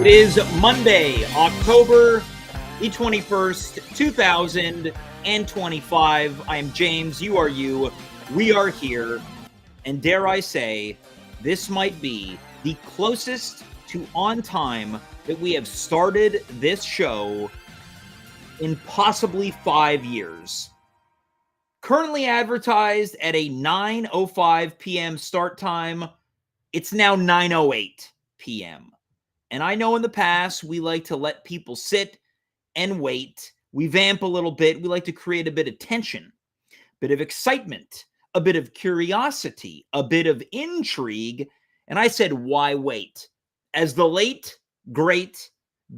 It is Monday, October the 21st, 2025. I am James. You are you. We are here. And dare I say, this might be the closest to on time that we have started this show in possibly 5 years. Currently advertised at a 9:05 p.m. start time, it's now 9:08 p.m. And I know in the past, we like to let people sit and wait. We vamp a little bit. We like to create a bit of tension, a bit of excitement, a bit of curiosity, a bit of intrigue. And I said, why wait? As the late, great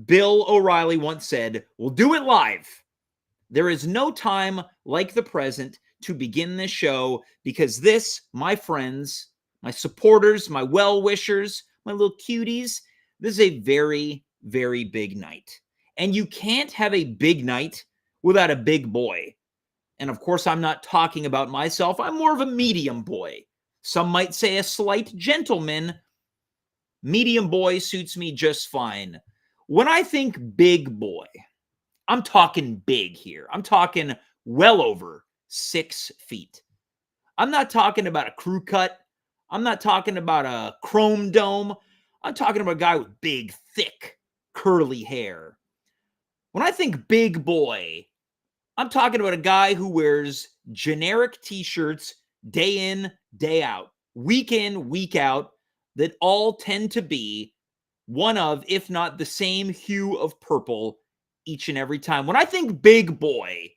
Bill O'Reilly once said, we'll do it live. There is no time like the present to begin this show because this, my friends, my supporters, my well-wishers, my little cuties, this is a very, very big night. And you can't have a big night without a big boy. And of course, I'm not talking about myself. I'm more of a medium boy. Some might say a slight gentleman. Medium boy suits me just fine. When I think big boy, I'm talking big here. I'm talking well over 6 feet. I'm not talking about a crew cut. I'm not talking about a chrome dome. I'm talking about a guy with big, thick, curly hair. When I think big boy, I'm talking about a guy who wears generic t-shirts day in, day out, week in, week out, that all tend to be one of, if not the same hue of purple each and every time. When I think big boy,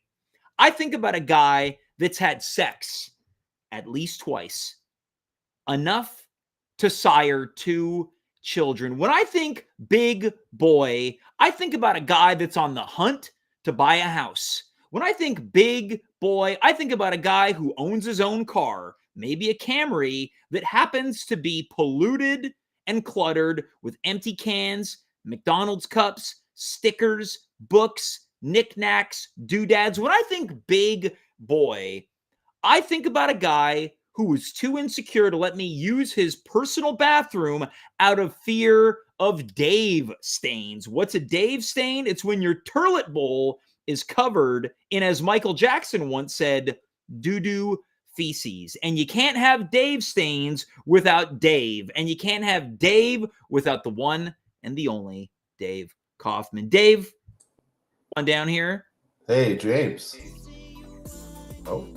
I think about a guy that's had sex at least twice, enough to sire 2 children. When I think big boy, I think about a guy that's on the hunt to buy a house. When I think big boy, I think about a guy who owns his own car, maybe a Camry, that happens to be polluted and cluttered with empty cans, McDonald's cups, stickers, books, knickknacks, doodads. When I think big boy, I think about a guy who was too insecure to let me use his personal bathroom out of fear of Dave stains. What's a Dave stain? It's when your toilet bowl is covered in, as Michael Jackson once said, doo-doo feces. And you can't have Dave stains without Dave. And you can't have Dave without the one and the only Dave Kaufman. Dave, on down here. Hey, James. Oh.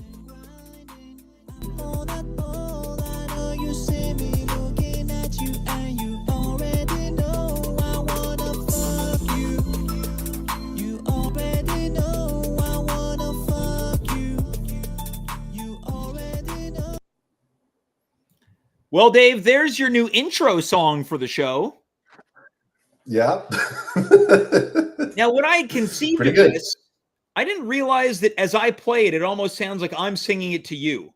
Well, Dave, there's your new intro song for the show. Yeah. Now, when I conceived of this, I didn't realize that as I play it, it almost sounds like I'm singing it to you.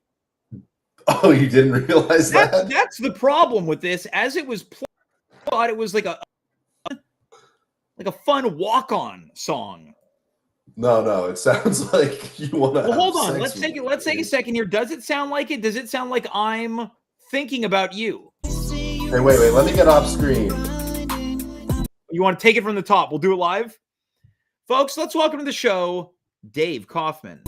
Oh, you didn't realize that? That's the problem with this. As it was played, I thought it was like a fun walk-on song. No, it sounds like you want to. Well, hold on. Let's take a second here. Does it sound like it? Does it sound like I'm thinking about you? Hey, wait. Let me get off screen. You want to take it from the top? We'll do it live. Folks, let's welcome to the show, Dave Kaufman.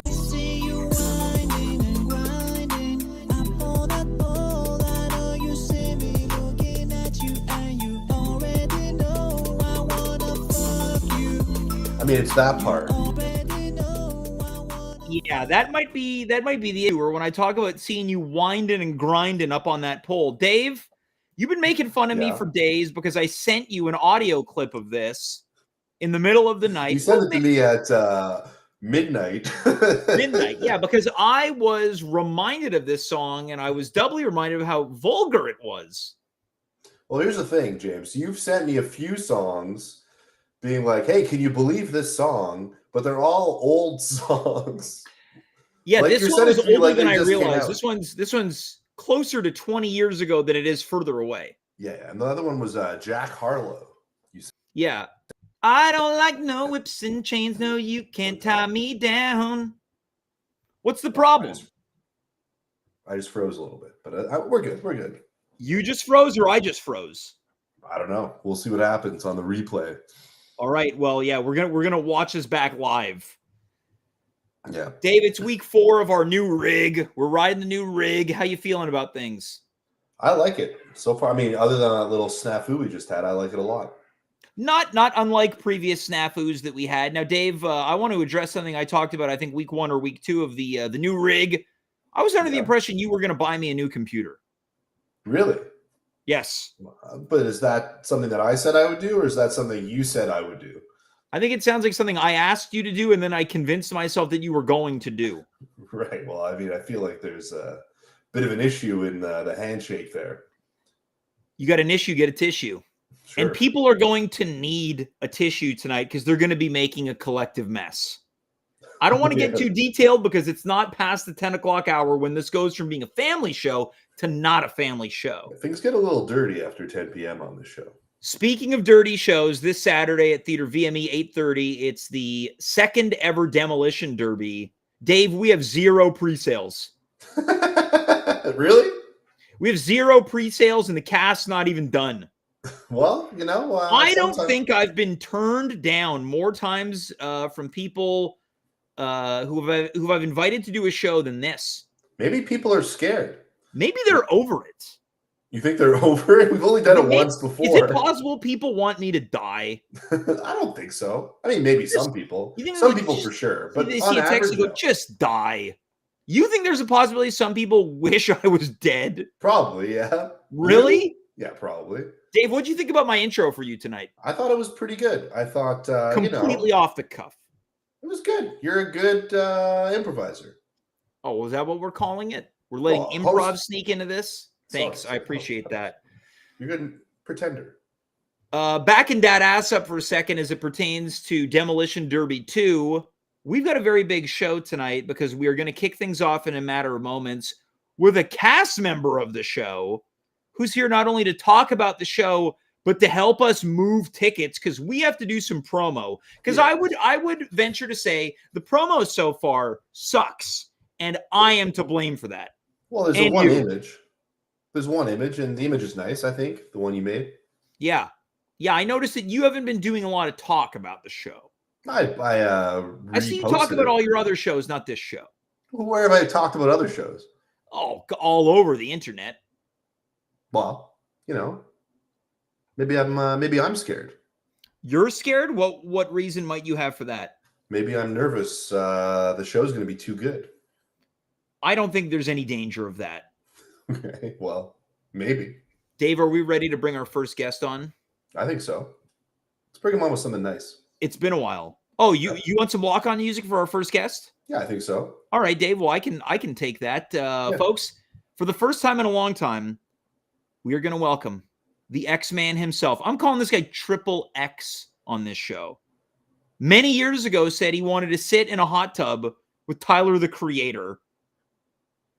I mean, it's that part. Yeah, that might be the issue. Or when I talk about seeing you winding and grinding up on that pole, Dave, you've been making fun of me for days because I sent you an audio clip of this in the middle of the night. You sent it to me at midnight. Midnight, yeah, because I was reminded of this song, and I was doubly reminded of how vulgar it was. Well, here's the thing, James. You've sent me a few songs being like, hey, can you believe this song? But they're all old songs. Yeah, like, this one was older than I realized. This one's closer to 20 years ago than it is further away. Yeah, and the other one was Jack Harlow. Yeah. I don't like no whips and chains. No, you can't tie me down. What's the problem? I just froze a little bit, but we're good. We're good. You just froze or I just froze? I don't know. We'll see what happens on the replay. All right. Well, yeah, we're gonna watch this back live. Yeah. Dave, it's week 4 of our new rig. We're riding the new rig. How you feeling about things? I like it so far. I mean, other than that little snafu we just had, I like it a lot. Not unlike previous snafus that we had. Now, Dave, I want to address something I talked about, I think, week 1 or week 2 of the new rig. I was under the impression you were going to buy me a new computer. Really? Yes. But is that something that I said I would do, or is that something you said I would do? I think it sounds like something I asked you to do, and then I convinced myself that you were going to do. Right. Well, I mean, I feel like there's a bit of an issue in the handshake there. You got an issue, get a tissue. Sure. And people are going to need a tissue tonight because they're going to be making a collective mess. I don't want to get too detailed because it's not past the 10 o'clock hour when this goes from being a family show to not a family show. Things get a little dirty after 10 p.m. on this show. Speaking of dirty shows, this Saturday at Theater VME 8:30, it's the second ever Demolition Derby. Dave, we have 0 pre-sales. Really? We have 0 pre-sales and the cast's not even done. Well, I don't think I've been turned down more times from people who I've invited to do a show than this. Maybe people are scared. Maybe they're over it. You think they're over it? We've only done it once before. Is it possible people want me to die? I don't think so. I mean, maybe some people. Some people for sure. But they see a text and go, just die. You think there's a possibility some people wish I was dead? Probably, yeah. Really? Yeah, probably. Dave, what do you think about my intro for you tonight? I thought it was pretty good. I thought completely off the cuff. It was good. You're a good improviser. Oh, is that what we're calling it? We're letting improv sneak into this? Thanks. Sorry, I appreciate that. You're a good pretender. Backing that ass up for a second as it pertains to Demolition Derby II. We've got a very big show tonight because we are going to kick things off in a matter of moments with a cast member of the show who's here not only to talk about the show, but to help us move tickets because we have to do some promo. Because I would venture to say the promo so far sucks, and I am to blame for that. Well, there's one image. There's one image, and the image is nice, I think, the one you made. Yeah. Yeah, I noticed that you haven't been doing a lot of talk about the show. I see you talk about all your other shows, not this show. Where have I talked about other shows? Oh, all over the internet. Well, maybe I'm scared. You're scared? What reason might you have for that? Maybe I'm nervous. The show's going to be too good. I don't think there's any danger of that. Okay, well, maybe. Dave, are we ready to bring our first guest on? I think so. Let's bring him on with something nice. It's been a while. Oh, you want some walk-on music for our first guest? Yeah, I think so. All right, Dave. Well, I can take that. Folks, for the first time in a long time, we are going to welcome the X-Man himself. I'm calling this guy Triple X on this show. Many years ago said he wanted to sit in a hot tub with Tyler, the Creator.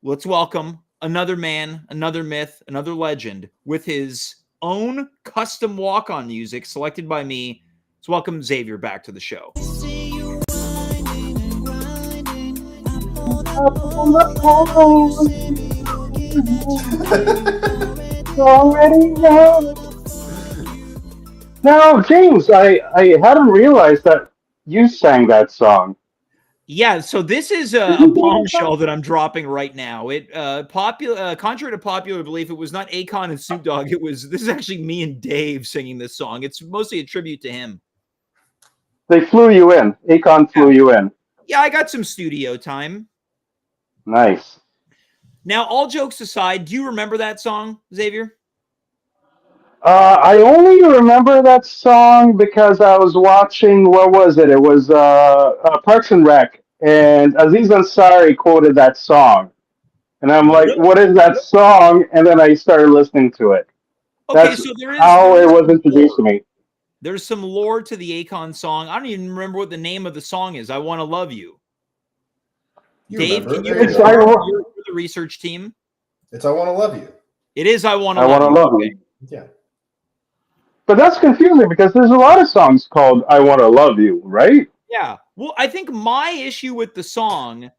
Let's welcome another man, another myth, another legend with his own custom walk-on music selected by me. Let's welcome Xavier back to the show. Now, James, I hadn't realized that you sang that song. Yeah, so this is a bombshell that I'm dropping right now. It contrary to popular belief, it was not Akon and Snoop Dogg. This is actually me and Dave singing this song. It's mostly a tribute to him. They flew you in. Akon flew you in. Yeah, I got some studio time. Nice. Now, all jokes aside, do you remember that song, Xavier? I only remember that song because I was watching, what was it? It was Parks and Rec, and Aziz Ansari quoted that song. And I'm like, what is that song? And then I started listening to it. Okay, That's so there is it was introduced to me. There's some lore to the Akon song. I don't even remember what the name of the song is. I Want to Love You. Dave, can you remember the research team? It's I Want to Love You. It is I Want to Love You. I Want to Love You. Yeah. But that's confusing because there's a lot of songs called I Want to Love You, right? Yeah. Well, I think my issue with the song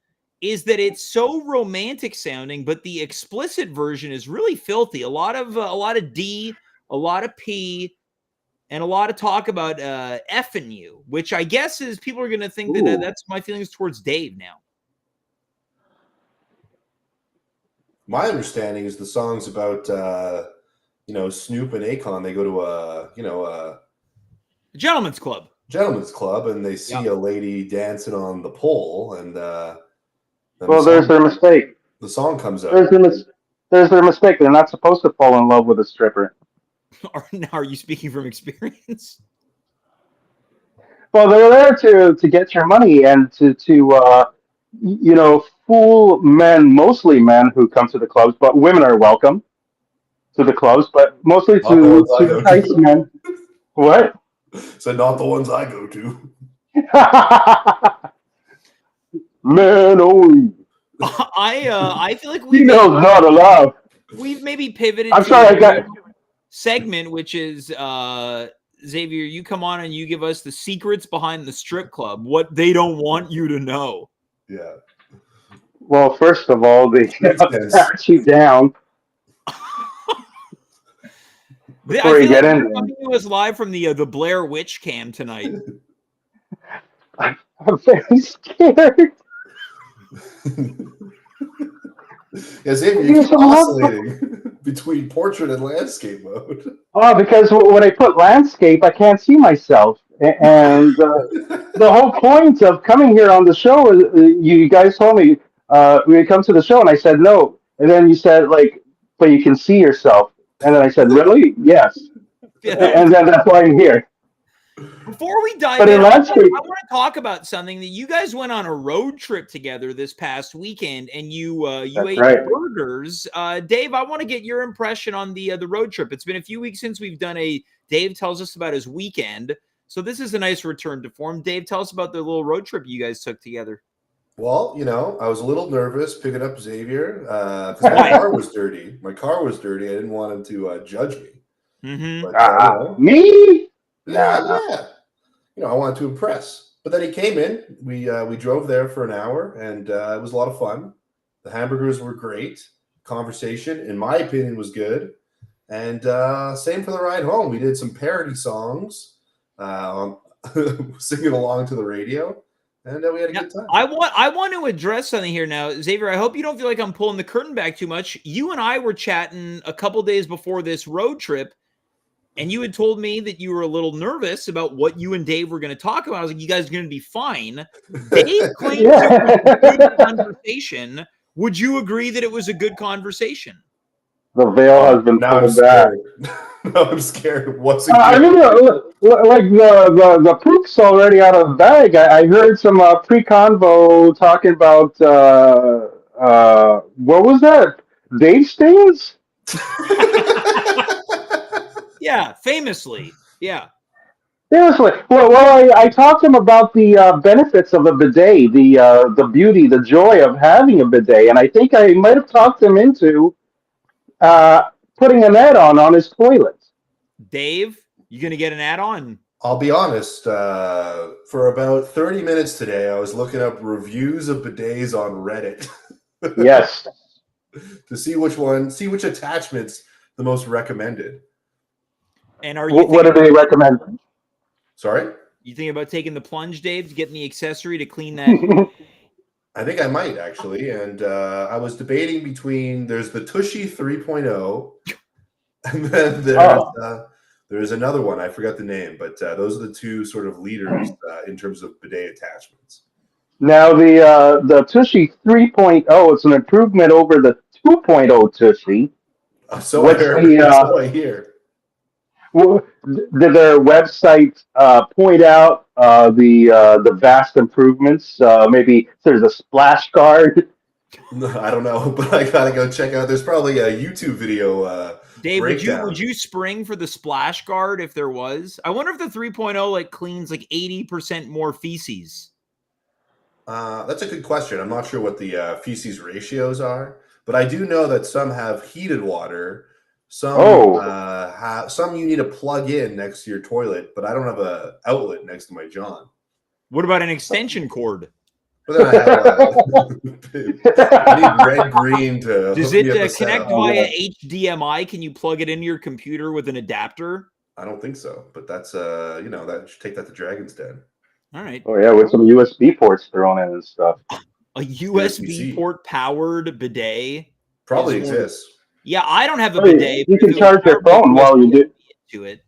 is that it's so romantic sounding, but the explicit version is really filthy. A lot of D, a lot of pee, and a lot of talk about effing you, which I guess is people are going to think that that's my feelings towards Dave now. My understanding is the song's about, Snoop and Akon. They go to a Gentlemen's club. Gentlemen's club, and they see a lady dancing on the pole, and there's their mistake. The song comes out. There's their mistake. They're not supposed to fall in love with a stripper. Now, are you speaking from experience? Well, they're there to get your money and to fool men, mostly men who come to the clubs, but women are welcome to the clubs, but mostly to entice men. What? So not the ones I go to. Men only. I feel like females not allowed. We've maybe pivoted. I'm sorry, I got segment, which is Xavier. You come on and you give us the secrets behind the strip club, what they don't want you to know. Yeah. Well, first of all, they pat you down before you get in. Coming to us live from the Blair Witch cam tonight. I'm very scared. Xavier, you keep oscillating between portrait and landscape mode. Oh, because when I put landscape, I can't see myself. And the whole point of coming here on the show is you guys told me we come to the show, and I said no. And then you said, but you can see yourself. And then I said, really? Yes. And then that's why I'm here. Before we dive in, I want to talk about something that you guys went on a road trip together this past weekend, and you ate burgers. Dave, I want to get your impression on the road trip. It's been a few weeks since we've done Dave tells us about his weekend, so this is a nice return to form. Dave, tell us about the little road trip you guys took together. Well, I was a little nervous picking up Xavier because my car was dirty. My car was dirty. I didn't want him to judge me. Mm-hmm. But, me? Yeah. I wanted to impress. But then he came in. We drove there for an hour, and it was a lot of fun. The hamburgers were great. Conversation, in my opinion, was good. And same for the ride home. We did some parody songs, singing along to the radio. And we had a good time. I want to address something here now. Xavier, I hope you don't feel like I'm pulling the curtain back too much. You and I were chatting a couple days before this road trip, and you had told me that you were a little nervous about what you and Dave were going to talk about. I was like, you guys are going to be fine. Dave claimed it was a good conversation. Would you agree that it was a good conversation? The veil has been pulled back. No, I'm scared. What's I mean, the poop's already out of the bag. I heard some pre-convo talking about what was that? Dave stains? Yeah, famously. Yeah. Seriously. Well, I talked to him about the benefits of a bidet, the beauty, the joy of having a bidet, and I think I might have talked him into putting an add-on on his toilet. Dave, you going to get an add-on? I'll be honest. For about 30 minutes today, I was looking up reviews of bidets on Reddit. Yes. To see which attachment's the most recommended. And are you? What do they recommend? Sorry? You think about taking the plunge, Dave, to get the accessory to clean that? I think I might, actually. And I was debating between, there's the Tushy 3.0, and then there's another one. I forgot the name, but those are the two sort of leaders in terms of bidet attachments. Now, the Tushy 3.0 is an improvement over the 2.0 Tushy. So I hear. Did their website point out the vast improvements? Maybe there's a splash guard. No, I don't know, but I gotta go check out. There's probably a YouTube video. Dave, would you spring for the splash guard if there was? I wonder if the 3.0 cleans 80% more feces. That's a good question. I'm not sure what the feces ratios are, but I do know that some have heated water. Some you need to plug in next to your toilet, but I don't have an outlet next to my john. What about an extension cord? But then I have I need Red Green to Does hook me up it a connect setup. via HDMI? Can you plug it into your computer with an adapter? I don't think so, but that's that should take that to Dragon's Den. All right. Oh yeah, with some USB ports thrown in and stuff. A USB USB-C. port powered bidet Probably is one- exists. Yeah, I don't have a Oh, you bidet. you but can if it was charge your powered by phone while you do. to it.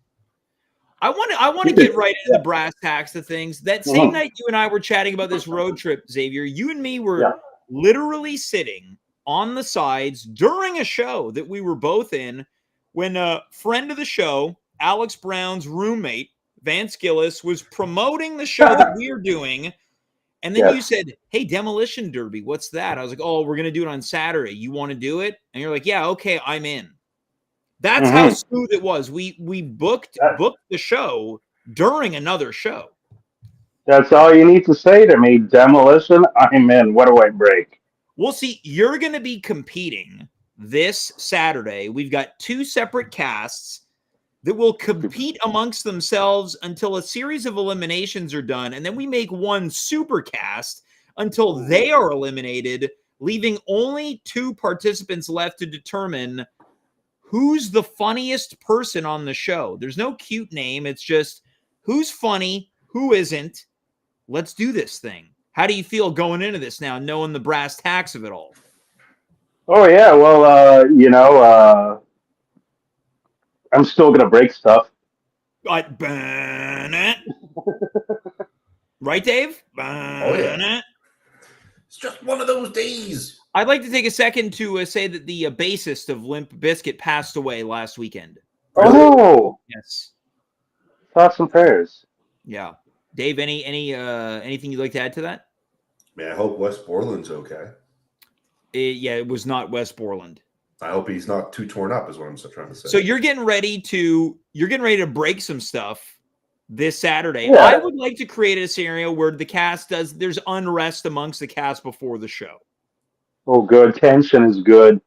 I want to You get could- right into the brass tacks of things. That same Mhm. night you and I were chatting about this road trip, Xavier, you and me were Yeah. literally sitting on the sides during a show that we were both in when a friend of the show, Alex Brown's roommate, Vance Gillis, was promoting the show that we are doing. And then Yes. you said, "Hey, Demolition Derby, what's that?" I was like, "Oh, we're going to do it on Saturday. You want to do it?" And you're like, "Yeah, okay, I'm in." That's how smooth it was. We booked the show during another show. That's all you need to say to me. Demolition, I'm in. What do I break? We'll see. You're going to be competing this Saturday. We've got two separate casts that will compete amongst themselves until a series of eliminations are done. And then we make one super cast until they are eliminated, leaving only two participants left to determine who's the funniest person on the show. There's no cute name. It's just who's funny, who isn't. Let's do this thing. How do you feel going into this now, knowing the brass tacks of it all? Oh yeah, well, I'm still gonna break stuff. Right, burn it. Right, Dave? Burn it. It's just one of those days. I'd like to take a second to say that the bassist of Limp Bizkit passed away last weekend. Oh, Yes. thoughts and prayers. Yeah. Dave, anything you'd like to add to that? Man, I hope West Borland's okay. It was not West Borland. I hope he's not too torn up, is what I'm trying to say. So you're getting ready to break some stuff this Saturday. Yeah. I would like to create a scenario where there's unrest amongst the cast before the show. Oh, good. Tension is good.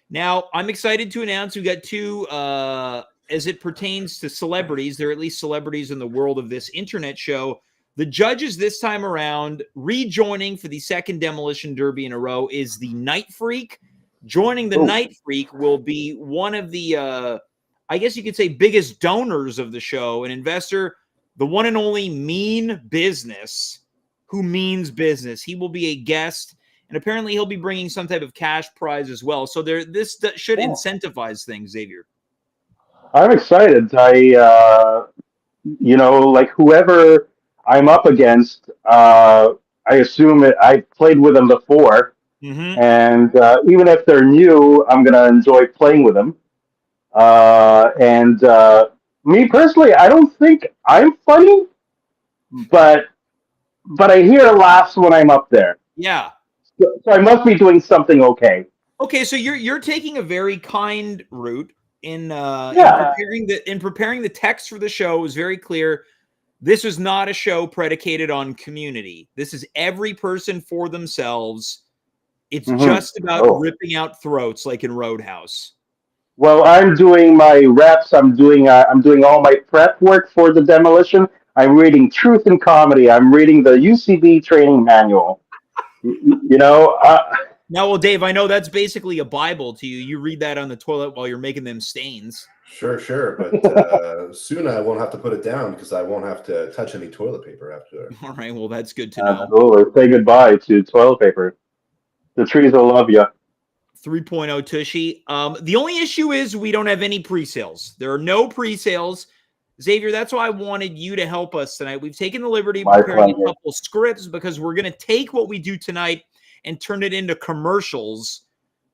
Now, I'm excited to announce we've got two, as it pertains to celebrities, they're at least celebrities in the world of this internet show. The judges this time around, rejoining for the second Demolition Derby in a row, is the Night Freak. Joining the Night Freak will be one of the, I guess you could say, biggest donors of the show, an investor, the one and only Mean Business, who means business. He will be a guest, and apparently he'll be bringing some type of cash prize as well. So this should incentivize things, Xavier. I'm excited. Like whoever I'm up against, I assume I've played with them before. Mm-hmm. And even if they're new, I'm going to enjoy playing with them. Me personally, I don't think I'm funny, but I hear laughs when I'm up there. Yeah. So I must be doing something okay. Okay, so you're taking a very kind route in preparing the text for the show. It was very clear. This is not a show predicated on community. This is every person for themselves. It's just about ripping out throats like in Roadhouse. Well, I'm doing my reps. I'm doing all my prep work for the demolition. I'm reading Truth and Comedy. I'm reading the UCB training manual. Now, well, Dave, I know that's basically a Bible to you. You read that on the toilet while you're making them stains. Sure. But soon I won't have to put it down because I won't have to touch any toilet paper after. All right, well, that's good to know. Absolutely. Say goodbye to toilet paper. The trees will love you. 3.0 Tushy. The only issue is we don't have any pre-sales. There are no pre-sales. Xavier, that's why I wanted you to help us tonight. We've taken the liberty of preparing a couple scripts because we're going to take what we do tonight and turn it into commercials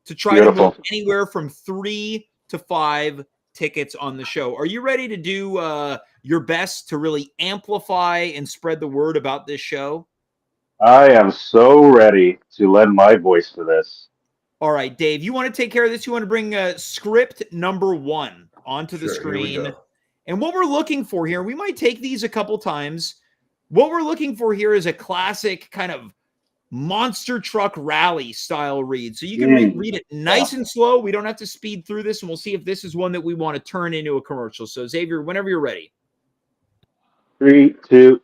to try to move anywhere from 3 to 5 tickets on the show. Are you ready to do your best to really amplify and spread the word about this show? I am so ready to lend my voice to this. All right, Dave, you want to take care of this? You want to bring script number 1 onto the screen. And what we're looking for here, we might take these a couple times. What we're looking for here is a classic kind of monster truck rally style read. So you can read it nice and slow. We don't have to speed through this, and we'll see if this is one that we want to turn into a commercial. So, Xavier, whenever you're ready. 3, 2.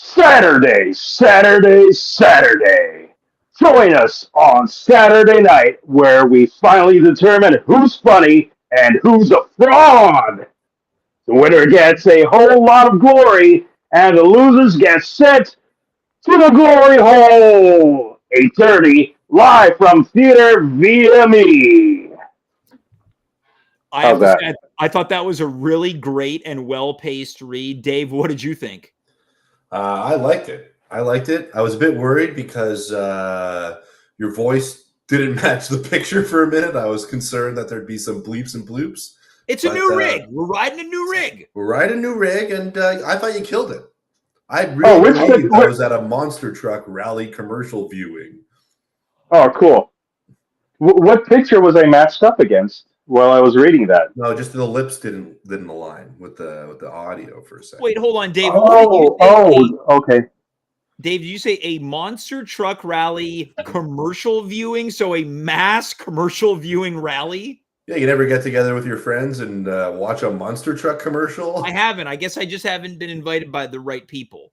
Saturday, Saturday, Saturday. Join us on Saturday night where we finally determine who's funny and who's a fraud. The winner gets a whole lot of glory, and the losers get sent to the glory hole. 8:30, live from Theater VME. I How's have to that? say, I thought that was a really great and well-paced read. Dave, what did you think? I liked it. I was a bit worried because your voice didn't match the picture for a minute. I was concerned that there'd be some bleeps and bloops. It's a new rig. We're riding a new rig. And I thought you killed it. I really believed I was at a monster truck rally commercial viewing. Oh, cool. What picture was I matched up against while I was reading that? No, just the lips didn't align with the audio for a second. Wait, hold on, Dave. Okay. Dave, did you say a monster truck rally commercial viewing? So a mass commercial viewing rally? Yeah, you never get together with your friends and watch a monster truck commercial? I haven't. I guess I just haven't been invited by the right people.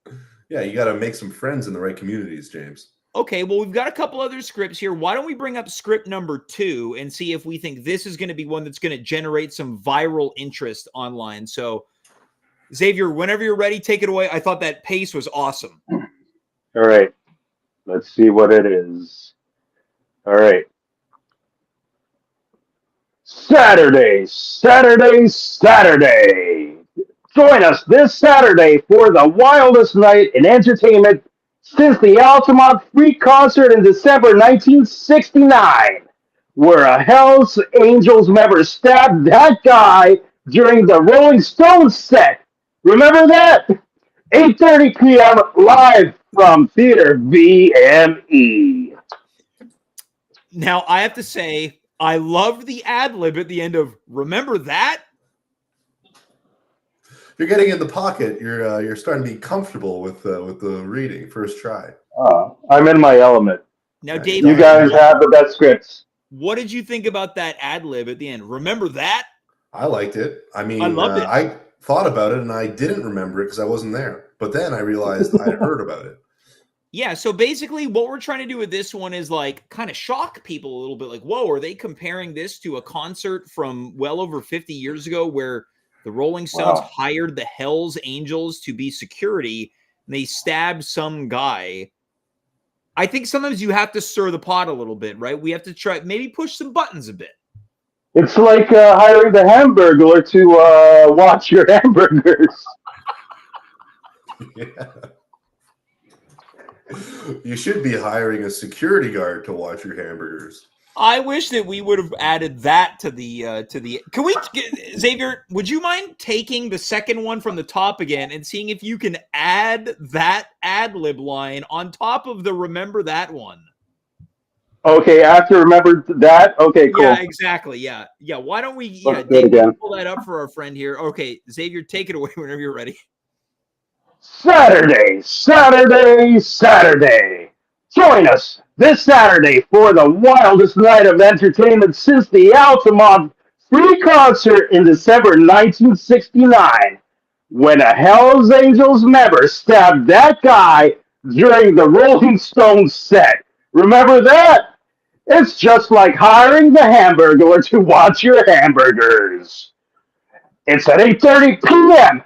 Yeah, you got to make some friends in the right communities, James. Okay, well, we've got a couple other scripts here. Why don't we bring up script number 2 and see if we think this is going to be one that's going to generate some viral interest online. So, Xavier, whenever you're ready, take it away. I thought that pace was awesome. All right. Let's see what it is. All right. Saturday, Saturday, Saturday. Join us this Saturday for the wildest night in entertainment since the Altamont Free Concert in December 1969, where a Hells Angels member stabbed that guy during the Rolling Stones set. Remember that? 8:30 p.m. live from Theater VME. Now, I have to say, I loved the ad-lib at the end of "Remember that?" You're getting in the pocket. You're starting to be comfortable with the reading first try. I'm in my element. Now, Dave, you guys have the best scripts. What did you think about that ad-lib at the end? Remember that? I liked it. I mean, I loved it. I thought about it and I didn't remember it because I wasn't there. But then I realized I heard about it. Yeah, so basically what we're trying to do with this one is like kind of shock people a little bit. Like, whoa, are they comparing this to a concert from well over 50 years ago where the Rolling Stones hired the Hells Angels to be security and they stabbed some guy? I think sometimes you have to stir the pot a little bit, right? We have to try, maybe push some buttons a bit. It's like hiring the Hamburglar to watch your hamburgers. Yeah. You should be hiring a security guard to watch your hamburgers. I wish that we would have added that to the can we, Xavier, would you mind taking the second one from the top again and seeing if you can add that ad-lib line on top of the remember that one? Okay, after remember that. Okay, cool. Yeah, exactly. Yeah. Why don't we Dave, pull that up for our friend here? Okay, Xavier, take it away whenever you're ready. Saturday, Saturday, Saturday. Join us this Saturday for the wildest night of entertainment since the Altamont Free Concert in December 1969, when a Hells Angels member stabbed that guy during the Rolling Stones set. Remember that? It's just like hiring the Hamburglar to watch your hamburgers. It's at 8:30 p.m.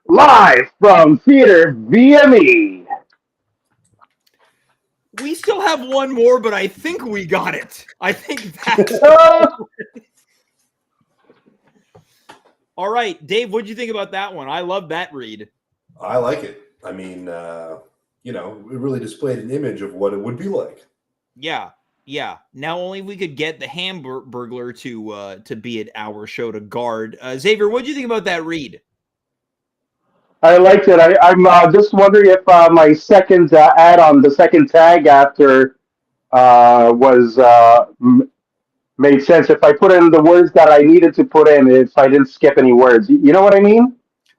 live from Theater VME. We still have one more, but I think we got it. I think that's all right. Dave, what did you think about that one? I love that read. I like it. I mean, it really displayed an image of what it would be like. Yeah. Now only we could get the Hamburglar to be at our show to guard. Xavier, what did you think about that read? I liked it. I'm just wondering if my second add-on, the second tag after, made sense. If I put in the words that I needed to put in, if I didn't skip any words, you know what I mean?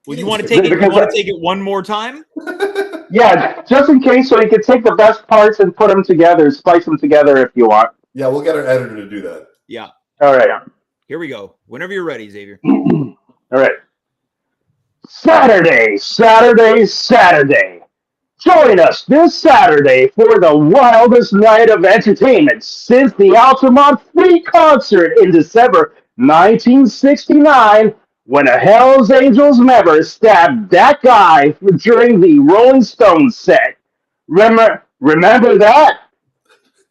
Well, you want to take it? You want to take it one more time? Yeah, just in case, so you can take the best parts and put them together, splice them together if you want. Yeah, we'll get our editor to do that. Yeah. All right. Here we go. Whenever you're ready, Xavier. All right. Saturday, Saturday, Saturday. Join us this Saturday for the wildest night of entertainment since the Altamont Free Concert in December 1969 when a Hells Angels member stabbed that guy during the Rolling Stones set. Remember that?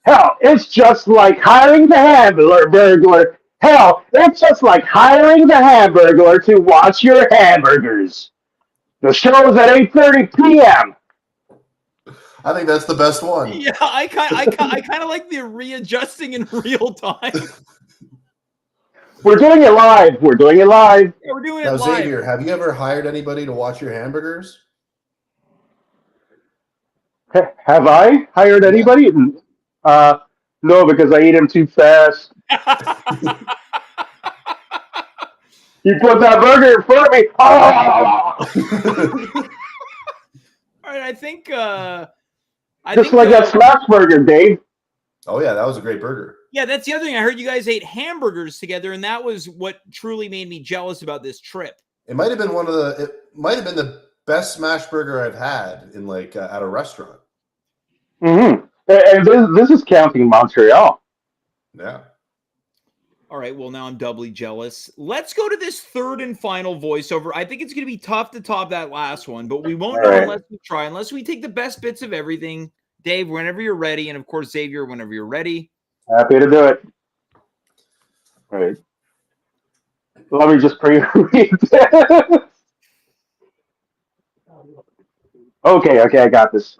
Hell, it's just like hiring the Hamburglar. Hell, it's just like hiring the Hamburglar to watch your hamburgers. The show is at 8:30 p.m. I think that's the best one. Yeah, I kind of like the readjusting in real time. We're doing it live. We're doing it live. Yeah, we're doing Now, it live. Xavier, have you ever hired anybody to watch your hamburgers? Have I hired anybody? No, because I eat them too fast. You put that burger in front of me. Oh! All right, I think Just like that smash burger, Dave. Oh yeah, that was a great burger. Yeah, that's the other thing. I heard you guys ate hamburgers together, and that was what truly made me jealous about this trip. It might have been the best smash burger I've had in at a restaurant. Mm-hmm. And this is counting Montreal. Yeah. All right, well, now I'm doubly jealous. Let's go to this third and final voiceover. I think it's going to be tough to top that last one, but we won't know unless we try, unless we take the best bits of everything. Dave, whenever you're ready, and of course, Xavier, whenever you're ready. Happy to do it. All right. Let me just pre-read this. Okay, I got this.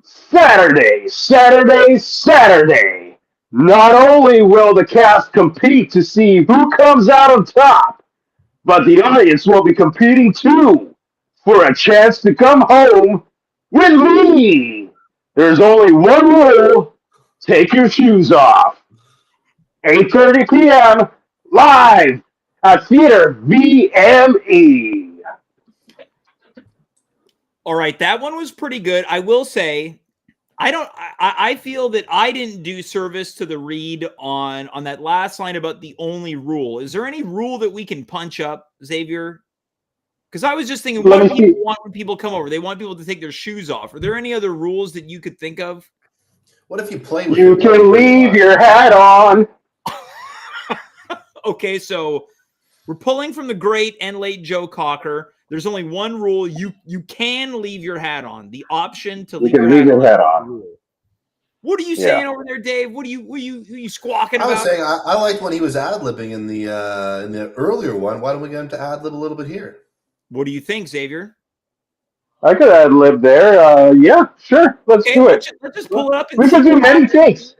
Saturday. Not only will the cast compete to see who comes out on top, but the audience will be competing too for a chance to come home with me. There's only one rule. Take your shoes off. 8:30 p.m. live at Theater VME. All right, that one was pretty good. I will say, I feel that I didn't do service to the read on that last line about the only rule. Is there any rule that we can punch up, Xavier? Because I was just thinking, what do people want when people come over? They want people to take their shoes off. Are there any other rules that you could think of? What if you play with You can leave your hat on. Okay, so we're pulling from the great and late Joe Cocker. There's only one rule. You can leave your hat on. The option to leave your hat on. What are you saying over there, Dave? Who are you squawking about? I was saying I liked when he was ad-libbing in the earlier one. Why don't we get him to ad-lib a little bit here? What do you think, Xavier? I could ad-lib there. Yeah, sure. Let's do it. Let's just pull it up. We can do many takes.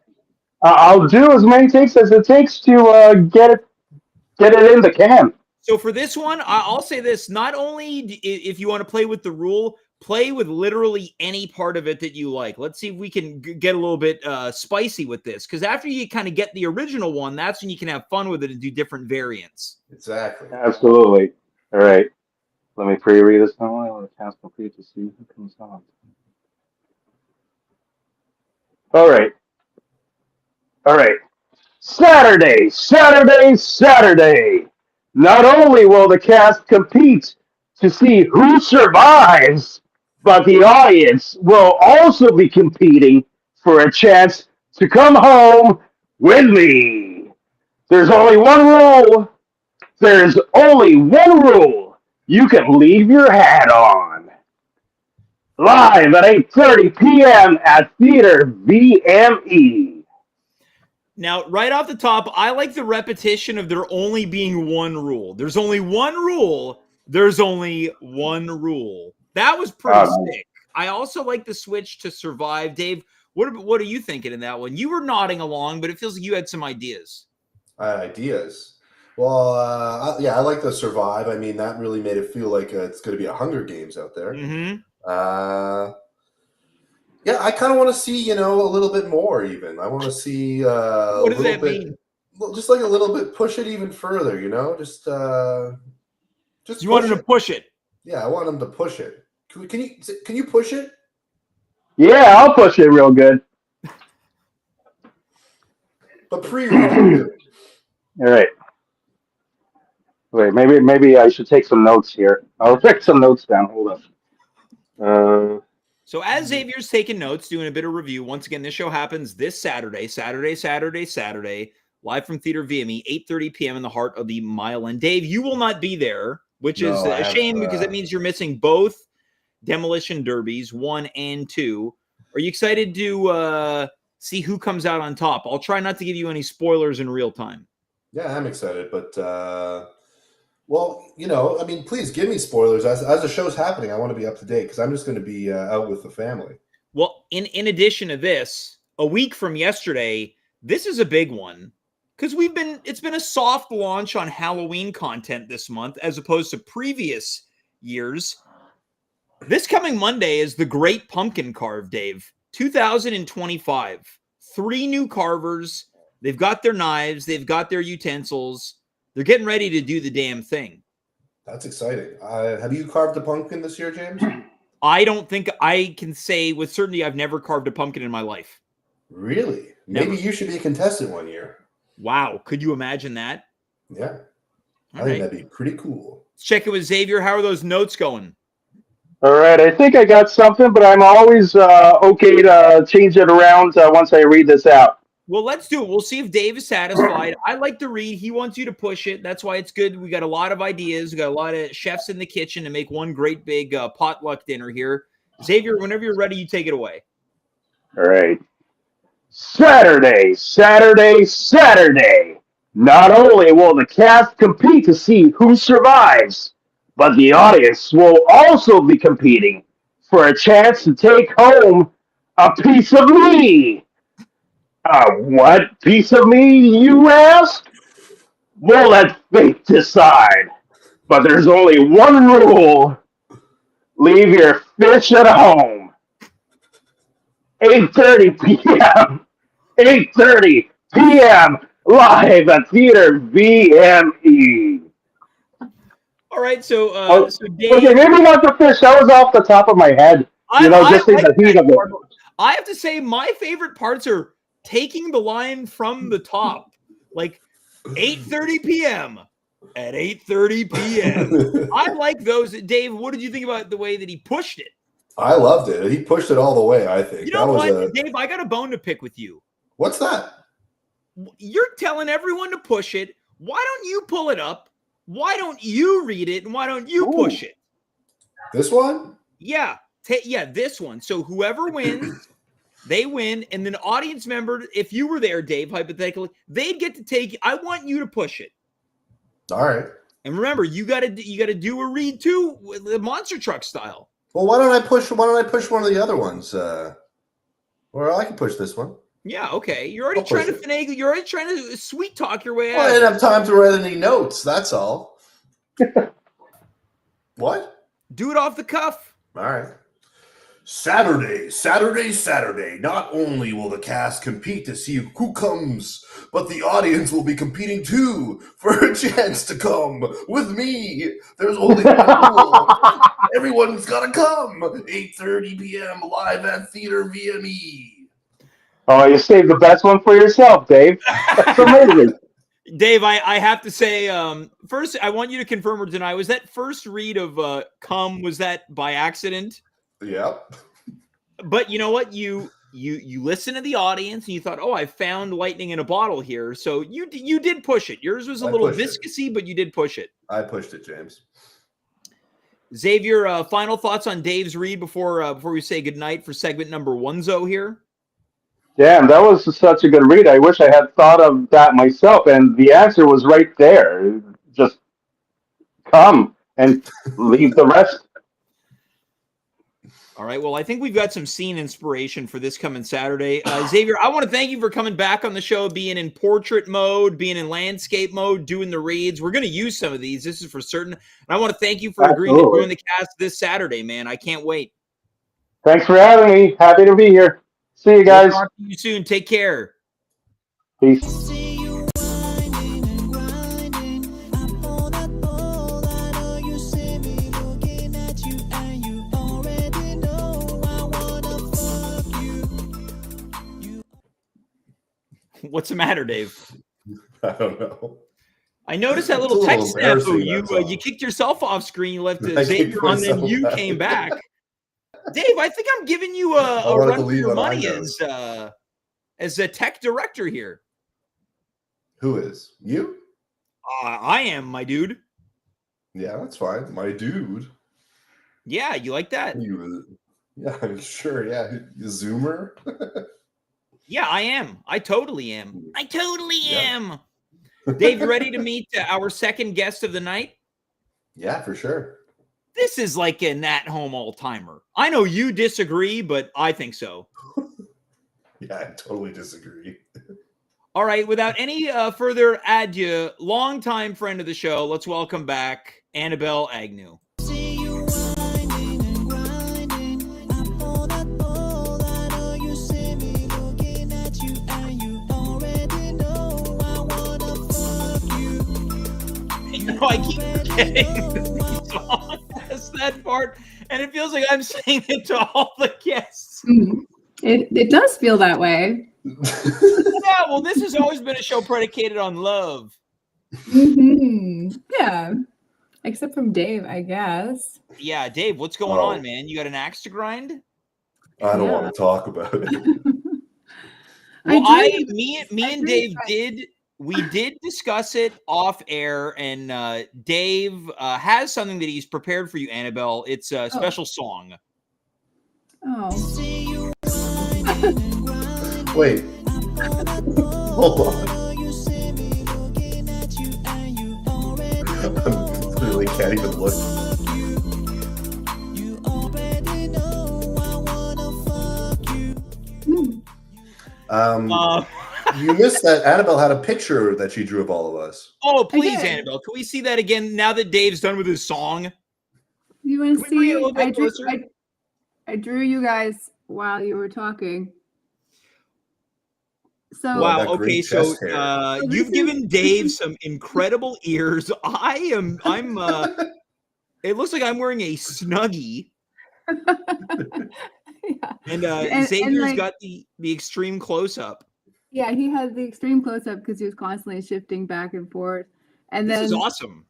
I'll do as many takes as it takes to get it in the can. So for this one, I'll say this. Not only if you want to play with the rule, play with literally any part of it that you like. Let's see if we can get a little bit spicy with this. Because after you kind of get the original one, that's when you can have fun with it and do different variants. Exactly. Absolutely. All right. Let me pre-read this now. I want to cast complete to see who comes on. All right. Saturday. Not only will the cast compete to see who survives, but the audience will also be competing for a chance to come home with me. There's only one rule. You can leave your hat on. Live at 8:30 p.m. at Theater VME. Now, right off the top, I like the repetition of there only being one rule. There's only one rule. There's only one rule. That was pretty sick. I also like the switch to survive. Dave, what are you thinking in that one? You were nodding along, but it feels like you had some ideas. Ideas. Well, I like the survive. I mean, that really made it feel like it's going to be a Hunger Games out there. Mm-hmm. Yeah, I kind of want to see, a little bit more even. I want to see what does that mean? Well, just like a little bit, push it even further, just you want him to push it. Yeah, I want him to push it. Can you push it? Yeah, I'll push it real good. But pre-read. All right. Wait, maybe I should take some notes here. I'll take some notes down. Hold up. So as Xavier's taking notes, doing a bit of review, once again, this show happens this Saturday, live from Theater VME, 8:30 p.m. in the heart of the Mile End. Dave, you will not be there, which is a shame because it means you're missing both Demolition Derbies, 1 and 2. Are you excited to see who comes out on top? I'll try not to give you any spoilers in real time. Yeah, I'm excited, but well, I mean, please give me spoilers as the show's happening. I want to be up to date because I'm just going to be out with the family. Well, in addition to this, a week from yesterday, this is a big one because it's been a soft launch on Halloween content this month as opposed to previous years. This coming Monday is the Great Pumpkin Carve, Dave. 2025. 3 new carvers. They've got their knives. They've got their utensils. They're getting ready to do the damn thing. That's exciting. Have you carved a pumpkin this year, James? I don't think I can say with certainty I've never carved a pumpkin in my life. Really? Maybe you should be a contestant one year. Wow. Could you imagine that? Yeah. I think that'd be pretty cool. Let's check it with Xavier. How are those notes going? All right, I think I got something, but I'm always okay to change it around once I read this out. Well, let's do it. We'll see if Dave is satisfied. I like to read. He wants you to push it. That's why it's good. We got a lot of ideas. We got a lot of chefs in the kitchen to make one great big potluck dinner here. Xavier, whenever you're ready, you take it away. All right. Saturday. Not only will the cast compete to see who survives, but the audience will also be competing for a chance to take home a piece of me. What piece of me, you ask? We'll let fate decide. But there's only one rule. Leave your fish at home. 8:30 p.m. 8:30 p.m. live at Theater VME. All right, so Dave. Okay, maybe not the fish. That was off the top of my head. Just in the heat of it. I have to say, my favorite parts are taking the line from the top, like 8:30 p.m. at 8:30 p.m. I like those. Dave, what did you think about the way that he pushed it? I loved it. He pushed it all the way, I think. You know what, Dave? I got a bone to pick with you. What's that? You're telling everyone to push it. Why don't you pull it up? Why don't you read it? And why don't you push it? This one? Yeah. This one. So whoever wins, they win. And then audience member, if you were there, Dave, hypothetically, they'd get to take. I want you to push it. All right. And remember, you gotta do a read too, with the monster truck style. Well, why don't I push one of the other ones? Or I can push this one. Yeah, okay. You're already trying to finagle. You're already trying to sweet talk your way out. I didn't have time to write any notes. That's all. What? Do it off the cuff. All right. Saturday. Not only will the cast compete to see who comes, but the audience will be competing too for a chance to come with me. There's only one rule. Everyone's got to come. 8:30 p.m. live at Theater VME. Oh, you saved the best one for yourself, Dave. That's amazing. Dave, I have to say, first, I want you to confirm or deny. Was that first read of "come"? Was that by accident? Yep. But you know what? You listened to the audience and you thought, "Oh, I found lightning in a bottle here." So you did push it. Yours was a little viscousy, but you did push it. I pushed it, James. Xavier, final thoughts on Dave's read before we say goodnight for segment number 1 here. Damn, that was such a good read. I wish I had thought of that myself, and the answer was right there. Just come and leave the rest. All right, well, I think we've got some scene inspiration for this coming Saturday. Xavier, I want to thank you for coming back on the show, being in portrait mode, being in landscape mode, doing the reads. We're going to use some of these. This is for certain. And I want to thank you for agreeing to join the cast this Saturday, man. I can't wait. Thanks for having me. Happy to be here. See you guys. We'll talk to you soon. Take care. Peace. What's the matter, Dave? I don't know. I noticed that little text snafu. You kicked yourself off screen. You left Xavier on, then you came back. Dave, I think I'm giving you a wanted run to for leave your on money high as a tech director here. Who is? You? I am, my dude. Yeah, that's fine. My dude. Yeah, you like that? Yeah, I'm sure. Yeah. Zoomer. Yeah, I am. I totally am. I totally Yeah. am. Dave, you ready to meet our second guest of the night? Yeah, for sure. This is like an at-home all-timer. I know you disagree, but I think so. Yeah, I totally disagree. All right, without any further ado, longtime friend of the show, let's welcome back Annabelle Agnew. I keep forgetting the song has that part, and it feels like I'm saying it to all the guests. It does feel that way. Yeah, well, this has always been a show predicated on love. Yeah, except from Dave, I guess. Yeah, Dave, what's going on, man? You got an axe to grind? I don't want to talk about it. Well, me and Dave did discuss it off air, and Dave has something that he's prepared for you, Annabelle. It's a special song. Oh. Wait. Hold on. I literally can't even look. You missed that Annabelle had a picture that she drew of all of us. Oh, please, Annabelle. Can we see that again now that Dave's done with his song? You want to see? I drew you guys while you were talking. So wow. Okay. So you've given Dave some incredible ears. I'm. It looks like I'm wearing a Snuggie. Yeah. And Xavier's got the extreme close up. Yeah, he had the extreme close up because he was constantly shifting back and forth. And this then is awesome.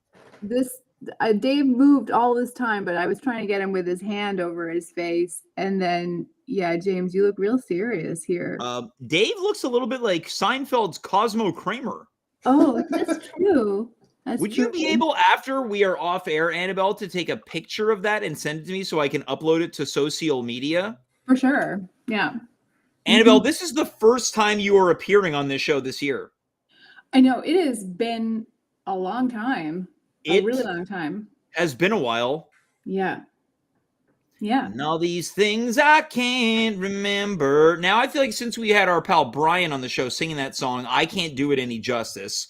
Dave moved all this time, but I was trying to get him with his hand over his face. And then, yeah, James, you look real serious here. Dave looks a little bit like Seinfeld's Cosmo Kramer. Oh, that's true. Would you be able, after we are off air, Annabelle, to take a picture of that and send it to me so I can upload it to social media? For sure. Yeah. Annabelle, this is the first time you are appearing on this show this year. I know. It has been a long time. A really long time. Has been a while. Yeah. Yeah. And all these things I can't remember. Now, I feel like since we had our pal Brian on the show singing that song, I can't do it any justice.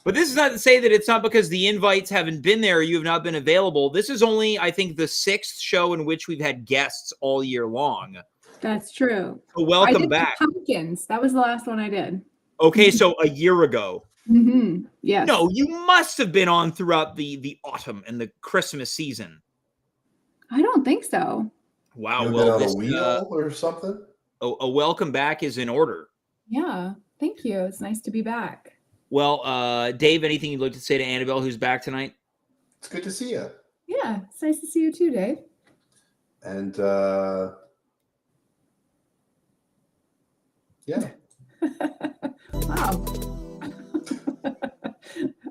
But this is not to say that it's not because the invites haven't been there. You have not been available. This is only, I think, the 6th show in which we've had guests all year long. That's true. So welcome back. Pumpkins. That was the last one I did. Okay, so a year ago. Yes. No, you must have been on throughout the autumn and the Christmas season. I don't think so. Wow. Well, on a wheel or something? A welcome back is in order. Yeah. Thank you. It's nice to be back. Well, Dave, anything you'd like to say to Annabelle, who's back tonight? It's good to see you. Yeah, it's nice to see you too, Dave. And yeah. Wow.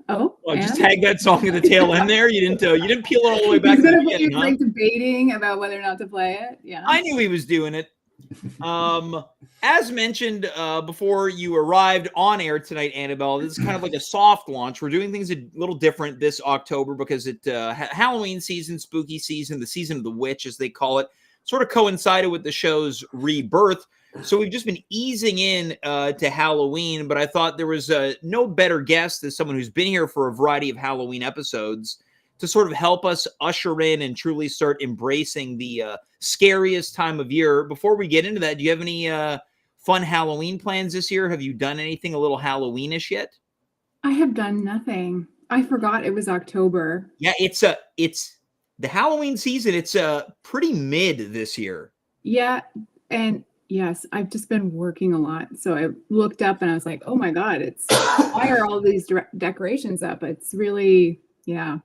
Oh, just tag that song at the tail end there. You didn't peel it all the way back to the beginning, like debating about whether or not to play it. Yeah, I knew he was doing it. As mentioned before you arrived on air tonight, Annabelle, this is kind of like a soft launch. We're doing things a little different this October because it Halloween season, spooky season, the season of the witch, as they call it, sort of coincided with the show's rebirth. So we've just been easing in to Halloween, but I thought there was no better guest than someone who's been here for a variety of Halloween episodes to sort of help us usher in and truly start embracing the scariest time of year. Before we get into that, do you have any fun Halloween plans this year? Have you done anything a little Halloweenish yet? I have done nothing. I forgot it was October. Yeah, it's the Halloween season. It's pretty mid this year. Yeah, and yes, I've just been working a lot. So I looked up and I was like, oh my God, why are all these decorations up? It's really, yeah.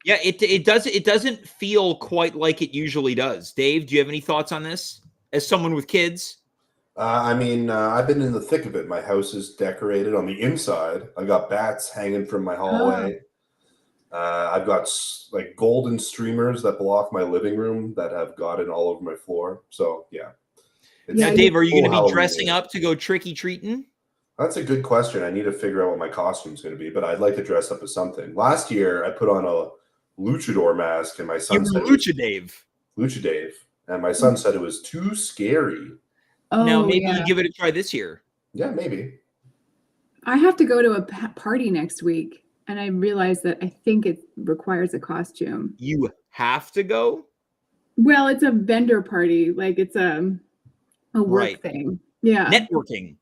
Yeah, it doesn't feel quite like it usually does. Dave, do you have any thoughts on this as someone with kids? I've been in the thick of it. My house is decorated on the inside. I got bats hanging from my hallway. I've got like golden streamers that block my living room that have gotten all over my floor. So yeah. Now, Dave, are you going to be dressing up to go trick-or-treating? That's a good question. I need to figure out what my costume's going to be, but I'd like to dress up as something. Last year, I put on a luchador mask, and my son said Lucha Dave. Lucha Dave, and my son said it was too scary. Oh, now maybe you give it a try this year. Yeah, maybe. I have to go to a party next week, and I realized that I think it requires a costume. You have to go? Well, it's a vendor party. Like it's a work thing. Yeah. Networking.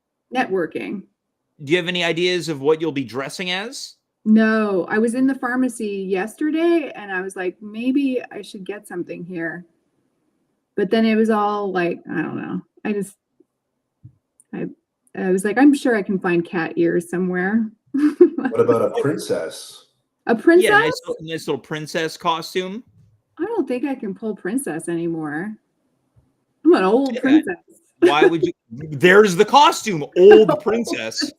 Do you have any ideas of what you'll be dressing as? No, I was in the pharmacy yesterday and I was like, maybe I should get something here. But then it was all like, I don't know. I was like, I'm sure I can find cat ears somewhere. What about a princess? A princess? Yeah, nice little princess costume. I don't think I can pull princess anymore. I'm an old princess. Why would you? There's the costume, old princess.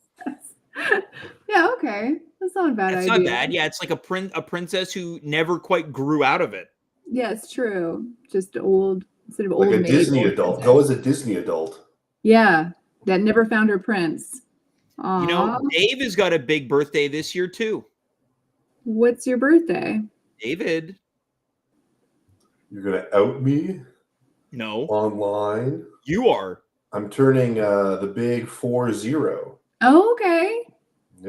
Yeah, okay. That's not a bad idea. It's not bad. Yeah, it's like a princess who never quite grew out of it. Yeah, it's true. Just old, instead of like old. Like a Disney adult. Go as a Disney adult. Yeah, that never found her prince. Aww. You know, Dave has got a big birthday this year too. What's your birthday? David. You're gonna out me? No. Online? You are. I'm turning the big 40. Oh, okay.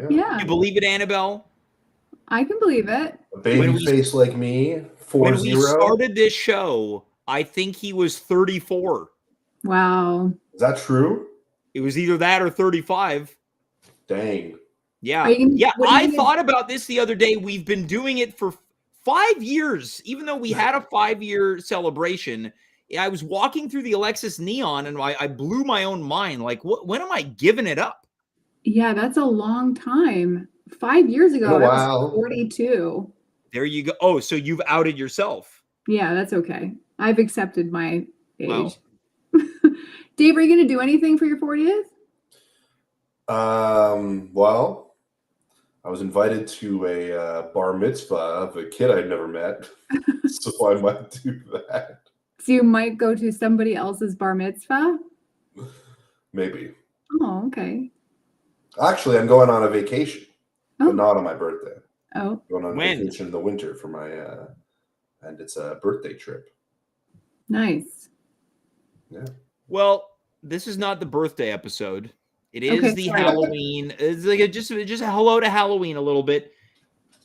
Yeah. You believe it, Annabelle? I can believe it. A baby face like me, 40. When we started this show, I think he was 34. Wow. Is that true? It was either that or 35. Dang. Yeah. I thought about this the other day. We've been doing it for 5 years, even though we had a 5-year celebration. I was walking through the Alexis Neon and I blew my own mind. Like, when am I giving it up? Yeah, that's a long time. 5 years ago, I was 42. There you go. Oh, so you've outed yourself. Yeah, that's okay. I've accepted my age. Wow. Dave, are you going to do anything for your 40th? Well, I was invited to a bar mitzvah of a kid I'd never met. So I might do that. So you might go to somebody else's bar mitzvah? Maybe. Oh, okay. Actually, I'm going on a vacation, but not on my birthday. Oh. I'm going on a vacation in the winter for my, and it's a birthday trip. Nice. Yeah. Well, this is not the birthday episode. It is the Halloween. It's like just a hello to Halloween a little bit.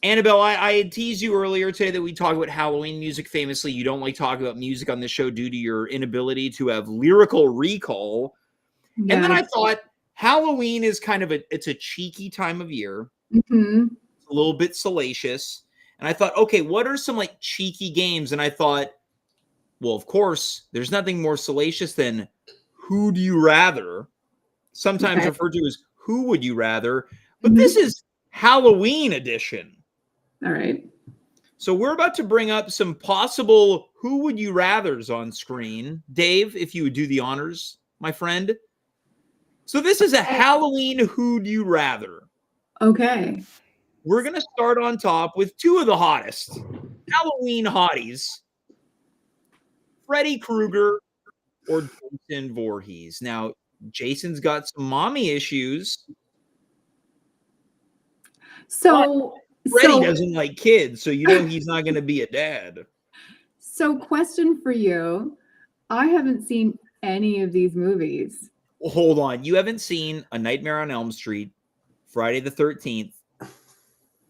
Annabelle, I had teased you earlier today that we talk about Halloween music. Famously, you don't like talking about music on this show due to your inability to have lyrical recall. Yes. And then I thought Halloween is kind of it's a cheeky time of year. Mm-hmm. It's a little bit salacious. And I thought, okay, what are some like cheeky games? And I thought, well, of course, there's nothing more salacious than Who Do You Rather? Sometimes referred to as Who Would You Rather? But this is Halloween edition. All right. So we're about to bring up some possible Who Would You Rathers on screen. Dave, if you would do the honors, my friend. So this is a Halloween Who'd You Rather. Okay. We're going to start on top with two of the hottest Halloween hotties. Freddy Krueger or Jason Voorhees. Now, Jason's got some mommy issues. So Freddy doesn't like kids, so you know he's not going to be a dad. So question for you. I haven't seen any of these movies. Well, hold on. You haven't seen A Nightmare on Elm Street, Friday the 13th,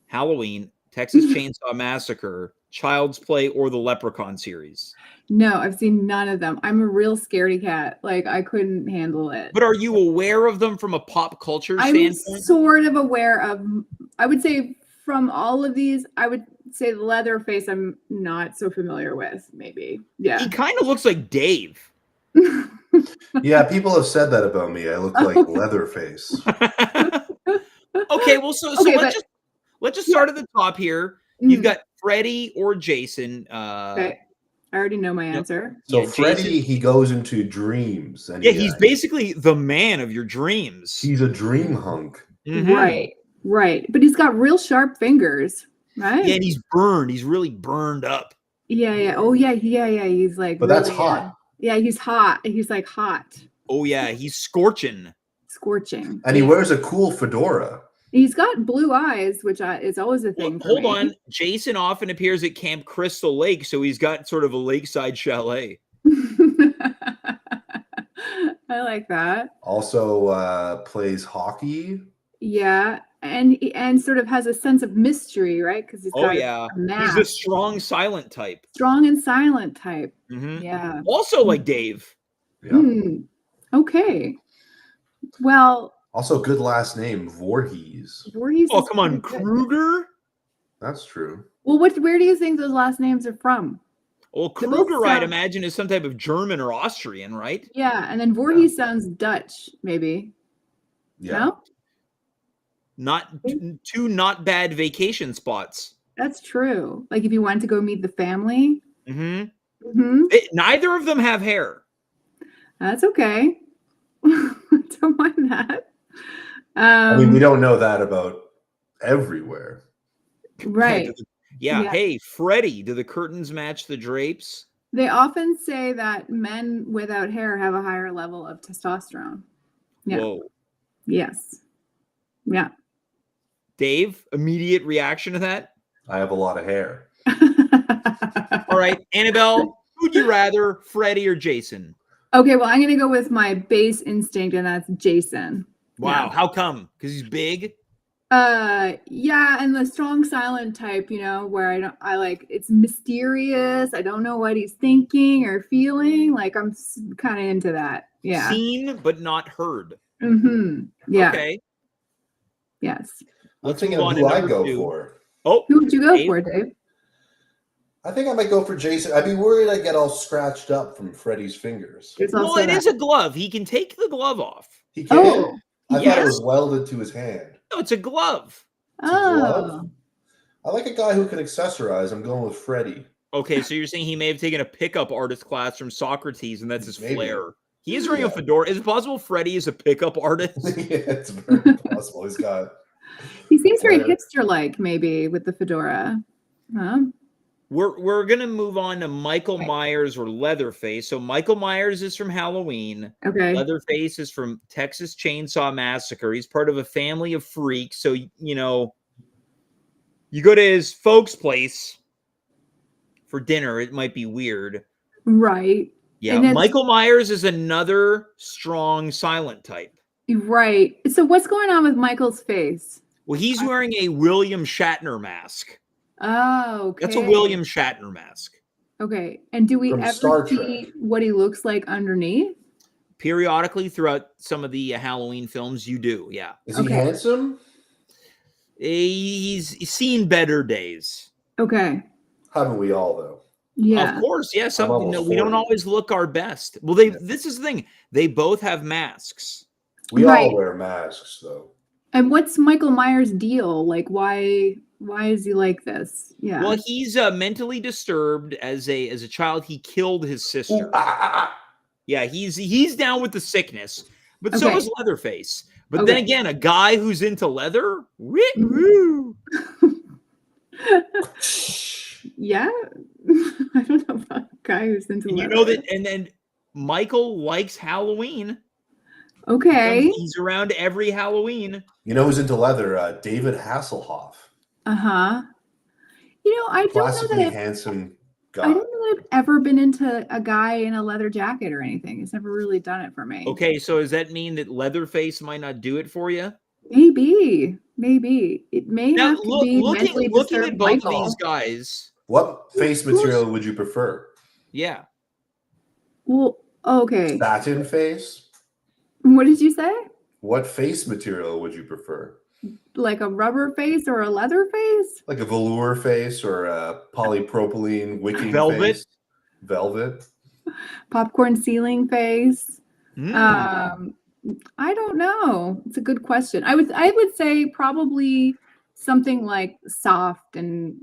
Halloween, Texas Chainsaw Massacre, Child's Play, or the Leprechaun series? No, I've seen none of them. I'm a real scaredy cat. Like, I couldn't handle it. But are you aware of them from a pop culture standpoint? I'm sort of aware of, I would say from all of these, I would say Leatherface I'm not so familiar with, maybe. Yeah. He kind of looks like Dave. Yeah, people have said that about me. I look like Leatherface. Okay, well, so let's just start at the top here. You've got Freddy or Jason. Okay. I already know my answer. So Yeah, Freddy, Jason- he goes into dreams, and Yeah, he's basically the man of your dreams. he's a dream hunk. Mhm. Right. But he's got real sharp fingers, right? Yeah, and he's burned. He's really burned up. Yeah. Oh, yeah. He's like, But that's really, hot. Yeah, he's hot. He's like hot, Oh yeah, he's scorching. scorching. And he wears a cool fedora. He's got blue eyes, which is always a thing. Well, for hold me. on. Jason often appears at Camp Crystal Lake, so he's got sort of a lakeside chalet. I like that. Also plays hockey. Yeah, and sort of has a sense of mystery, right? Because he's Oh got yeah, a mask. he's a strong, silent type. Strong and silent type. Mhm. Yeah. Also, like Dave. Yeah. Okay. Well, Also, good last name, Voorhees. Voorhees. Oh is come on, pretty good. Kruger. That's true. Well, where do you think those last names are from? Well, They both Kruger, I'd sound- imagine, is some type of German or Austrian, right? Yeah, and then Voorhees sounds Dutch, maybe. Yeah. No? Not two not bad vacation spots. That's true. Like if you wanted to go meet the family. Mm-hmm. Neither of them have hair. That's okay. Don't mind that. I mean, we don't know that about everywhere. Right. Yeah. Hey, Freddie, do the curtains match the drapes? They often say that men without hair have a higher level of testosterone. Yeah. Whoa. Yes. Yeah. Dave, immediate reaction to that? I have a lot of hair. All right, Annabelle, who'd you rather, Freddie or Jason? Okay, well, I'm going to go with my base instinct, and that's Jason. Wow, Yeah. how come? Because he's big? Yeah, and the strong silent type, where I like, it's mysterious. I don't know what he's thinking or feeling. Like, I'm kind of into that. Yeah. Seen, but not heard. Mm-hmm. Yeah. Okay. Yes. I'm thinking move of on who to I number go 2. for. Oh, Who would you go Dave? for, Dave? I think I might go for Jason. I'd be worried I'd get all scratched up from Freddy's fingers. There's Well, also it is a glove. He can take the glove off. He can. Oh. I thought it Yes. was welded to his hand. No, it's a glove. It's a glove? Oh. I like a guy who can accessorize. I'm going with Freddy. Okay, so you're saying he may have taken a pickup artist class from Socrates, and that's his Maybe. flair. He is wearing Yeah. a fedora. Is it possible Freddie is a pickup artist? Yeah, it's very possible. He's got. He seems very Flair. hipster-like, maybe, with the fedora. Huh? We're gonna move on to Michael Okay. Myers or Leatherface. So Michael Myers is from Halloween. Okay. Leatherface is from Texas Chainsaw Massacre. He's part of a family of freaks. So you go to his folks' place for dinner. It might be weird. Right. Yeah, And it's- Michael Myers is another strong silent type. Right. So what's going on with Michael's face? Well, he's wearing a William Shatner mask. Oh, okay. That's a William Shatner mask. Okay. And do we From ever Star see Trek. what he looks like underneath? Periodically throughout some of the Halloween films, you do. Yeah. Is he Okay. handsome? He's seen better days. Okay. Haven't we all, though? Yeah. Of course, yeah. I'm almost We don't 40. always look our best. Well, this is the thing. They both have masks. We Right. all wear masks, though. And what's Michael Myers' deal? Like, why is he like this? Yeah. Well, he's mentally disturbed as a child. He killed his sister. Ooh, Yeah, he's down with the sickness, but so Okay. is Leatherface. But then Okay. again, a guy who's into leather, Mm-hmm. woo. Yeah. I don't know about a guy who's into And you leather. know that, and then Michael likes Halloween. Okay. He's around every Halloween. You know who's into leather? David Hasselhoff. Uh-huh. I don't know Classically that handsome I guy. don't know that I've ever been into a guy in a leather jacket or anything. It's never really done it for me. Okay, so does that mean that Leatherface might not do it for you? Maybe. It may Now, have to be mentally looking disturbed at both of Michael. these guys, What face material would you prefer? yeah. Well, okay. Satin face? What did you say? What face material would you prefer? Like a rubber face or a leather face? Like a velour face or a polypropylene wicking Velvet? face? Velvet? Popcorn ceiling face? Mm. I don't know. It's a good question. I would say probably something like soft and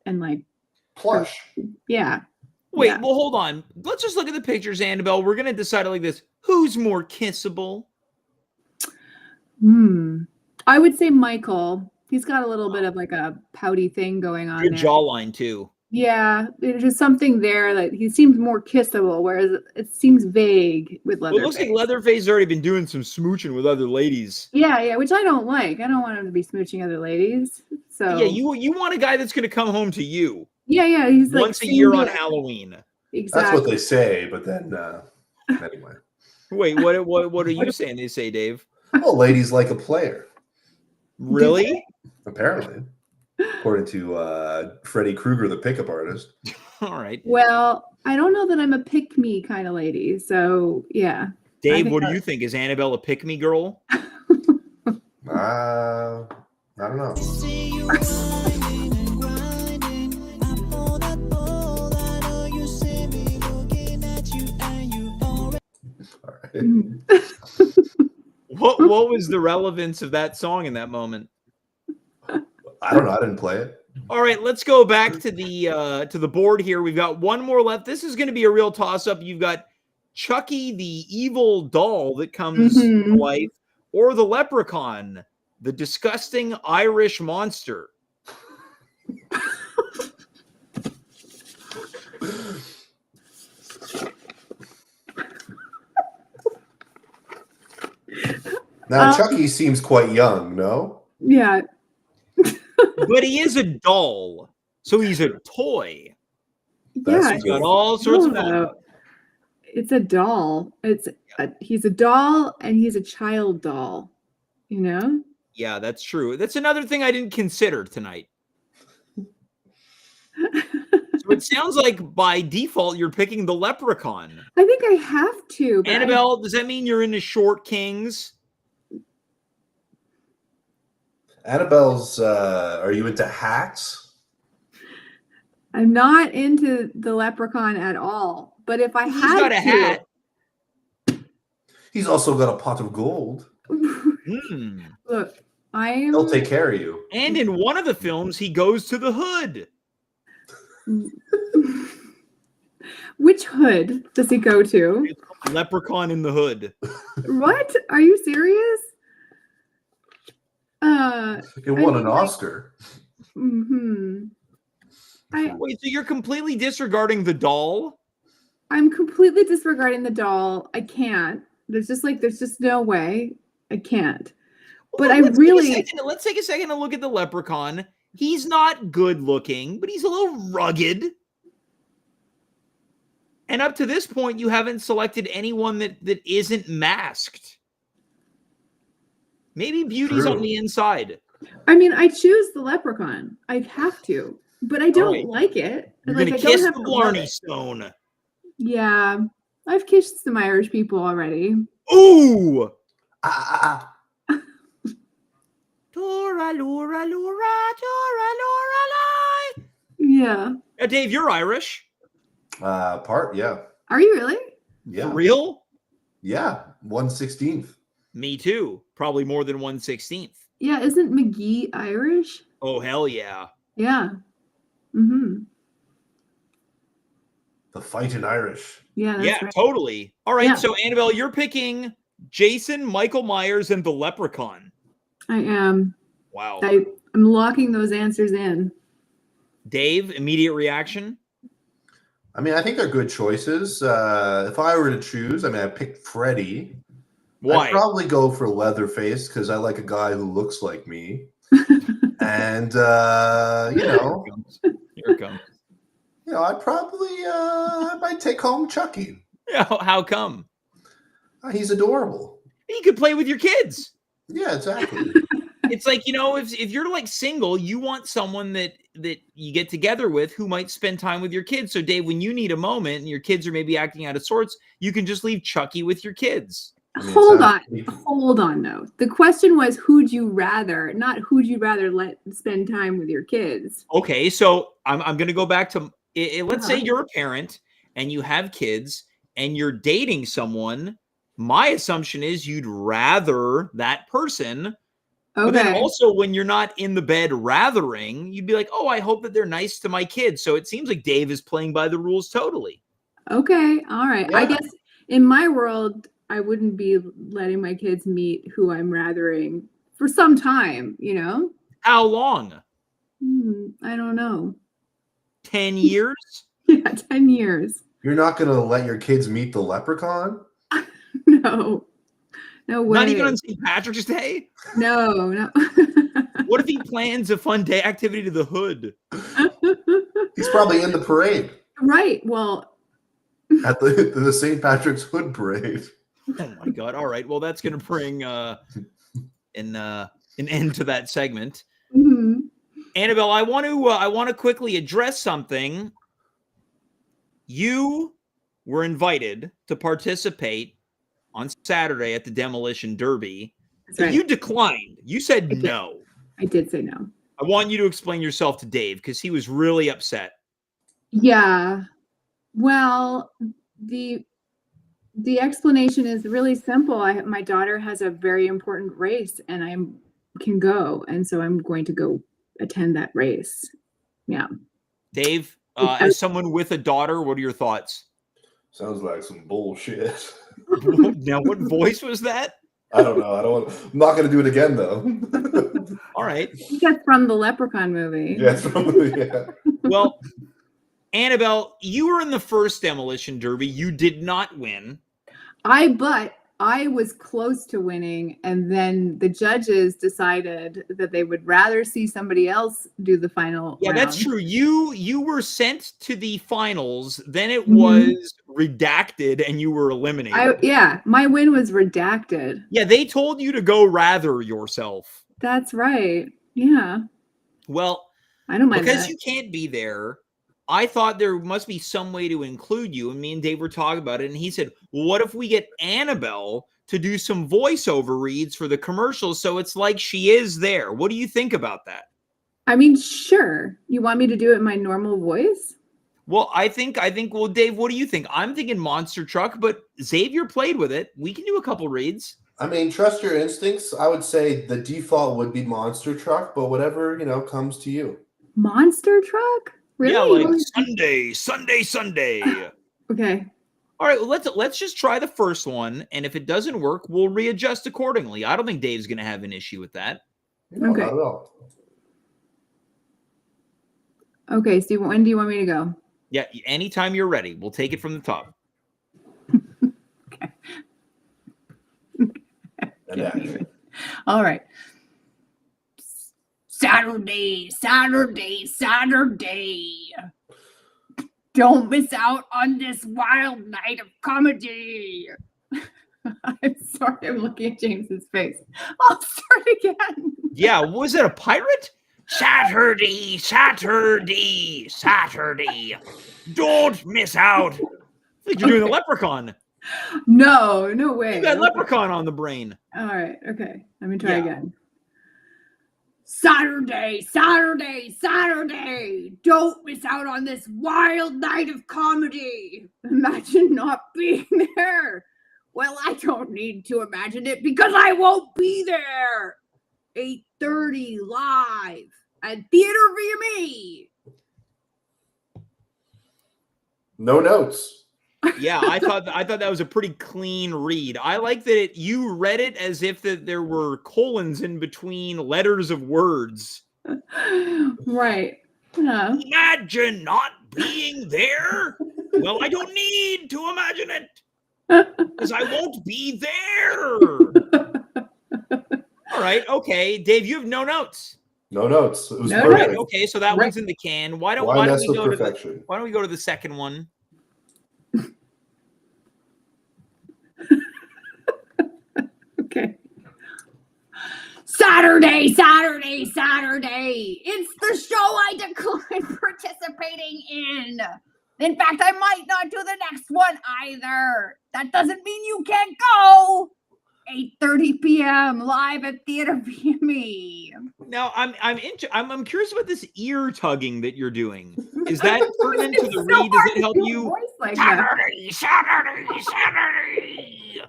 and like Plush. yeah. Wait, Yeah. well, hold on. Let's just look at the pictures, Annabelle. We're going to decide it like this. Who's more kissable? I would say Michael. He's got a little bit of like a pouty thing going on Good there. jawline, too. Yeah, there's just something there that he seems more kissable, whereas it seems vague with Well, it looks Leatherface. like Leatherface has already been doing some smooching with other ladies. Yeah, which I don't like. I don't want him to be smooching other ladies. So Yeah, you want a guy that's going to come home to you yeah, he's like once a year on singular. Halloween. Exactly. That's what they say, but then anyway. Wait, what are you saying? They say, Dave. Well, ladies like a player, Really? apparently, according to Freddy Krueger, the pickup artist. All right, Well, I don't know that I'm a pick me kind of lady. So yeah. Dave. What do you think? Is Annabelle a pick me girl? I don't know. All right. What was the relevance of that song in that moment? I don't know. I didn't play it. All right, let's go back to the board here. We've got one more left. This is going to be a real toss-up. You've got Chucky, the evil doll that comes to life, or the leprechaun, the disgusting Irish monster. Now, Chucky seems quite young, no? Yeah. But he is a doll, so he's a toy. That's Yeah. He's got all sorts of fun. It's a doll. He's a doll and he's a child doll. You know? Yeah, that's true. That's another thing I didn't consider tonight. So it sounds like by default you're picking the leprechaun. I think I have to. But Annabelle, does that mean you're into short kings? Annabelle's, are you into hats? I'm not into the leprechaun at all. But if I He's had got a hat. He's also got a pot of gold. Look, He'll take care of you. And in one of the films, he goes to the hood. Which hood does he go to? Leprechaun in the Hood. What? Are you serious? It won an Oscar. Wait, Wait, so you're completely disregarding the doll? I'm completely disregarding the doll. I can't. There's just no way. I can't. But Well, let's take a second to look at the leprechaun. He's not good looking, but he's a little rugged. And up to this point, you haven't selected anyone that isn't masked. Maybe beauty's on the inside. I mean, I choose the leprechaun. I have to, but I don't like it. You're like, gonna I don't kiss have the to love Blarney it. Stone. Yeah, I've kissed some Irish people already. Ooh! Yeah. Now, Dave, you're Irish. Part, yeah. Are you really? Yeah. For real? Yeah. 1/16. Me too. Probably more than 1/16. Yeah. Isn't McGee Irish? Oh, hell yeah. Yeah. Mm-hmm. The Fighting Irish. Yeah. That's right. Totally. All right. Yeah. So, Annabelle, you're picking Jason, Michael Myers, and the Leprechaun. I am. Wow. I'm locking those answers in. Dave, immediate reaction? I mean, I think they're good choices. If I were to choose, I mean, I picked Freddy. Why? I'd probably go for Leatherface because I like a guy who looks like me. And, you know. Here it comes. You know, I might take home Chucky. Yeah, how come? He's adorable. You could play with your kids. Yeah, exactly. It's like, you know, if you're like single, you want someone that you get together with who might spend time with your kids. So, Dave, when you need a moment and your kids are maybe acting out of sorts, you can just leave Chucky with your kids. I mean, Hold on, though. The question was, who'd you rather, not who'd you rather let spend time with your kids. Okay, so I'm going to go back to, let's say you're a parent and you have kids and you're dating someone. My assumption is you'd rather that person But then Okay. also when you're not in the bed rathering, you'd be like, oh, I hope that they're nice to my kids. So it seems like Dave is playing by the rules totally. Okay. All right. I Yeah. guess in my world, I wouldn't be letting my kids meet who I'm rathering for some time, you know? How long? I don't know. 10 years? Yeah, 10 years. You're not going to let your kids meet the leprechaun? No. No way. Not even on St. Patrick's Day? No. What if he plans a fun day activity to the hood? He's probably in the parade. Right. Well, At the St. Patrick's Hood Parade. Oh my God. All right. Well, that's going to bring an end to that segment. mhm. Annabelle, I want to quickly address something. You were invited to participate on Saturday at the Demolition Derby. That's right. You declined. You said I did. no. I did say no. I want you to explain yourself to Dave because he was really upset. Yeah. Well, the explanation is really simple. My daughter has a very important race and I can go, and so I'm going to go attend that race. Yeah. Dave, as someone with a daughter, what are your thoughts? Sounds like some bullshit. Now, what voice was that? I don't know. I'm not going to do it again, though. All right. I think that's from the Leprechaun movie. Yeah, it's probably, yeah. Well, Annabelle, you were in the first Demolition Derby. You did not win. But I was close to winning, and then the judges decided that they would rather see somebody else do the final Yeah, round. that's true. You were sent to the finals, then it Mhm. was redacted, and you were eliminated. My win was redacted. Yeah, they told you to go rather yourself. That's right. Yeah. Well, I don't mind because that. you can't be there, I thought there must be some way to include you. And me and Dave were talking about it. And he said, well, what if we get Annabelle to do some voiceover reads for the commercials? So it's like she is there. What do you think about that? I mean, sure. You want me to do it in my normal voice? Well, I think, well, Dave, what do you think? I'm thinking Monster Truck, but Xavier played with it. We can do a couple reads. I mean, trust your instincts. I would say the default would be Monster Truck, but whatever, comes to you. Monster Truck? Really? Yeah, like Sunday. Okay. All right, well, let's just try the first one, and if it doesn't work, we'll readjust accordingly. I don't think Dave's going to have an issue with that. No, Okay. not at all. Okay, so when do you want me to go? Yeah, anytime you're ready. We'll take it from the top. Okay. And action. All right. Saturday. Don't miss out on this wild night of comedy. I'm sorry, I'm looking at James's face. I'll start again. Yeah, was that a pirate? Saturday. Don't miss out. I think you're doing the leprechaun. No way. You got leprechaun on the brain. All right, okay. Let me try Yeah. again. Saturday. Don't miss out on this wild night of comedy. Imagine not being there. Well, I don't need to imagine it because I won't be there. 8:30 live at Theater VME. No notes. Yeah, I thought that was a pretty clean read. I like that you read it as if that there were colons in between letters of words. Right. Yeah. Imagine not being there? Well, I don't need to imagine it because I won't be there. All right, okay. Dave, you have no notes. No notes. It was No perfect. Right, okay, so that one's in the can. Why don't Why mess we with go to perfection? why don't we go to the second one? Okay. Saturday. It's the show I decline participating in. In fact, I might not do the next one either. That doesn't mean you can't go. 8:30 p.m. live at Theater VME. Now, I'm curious about this ear tugging that you're doing. Is that pertinent to the It's so read? Does hard it to help do a you? voice like that. Saturday.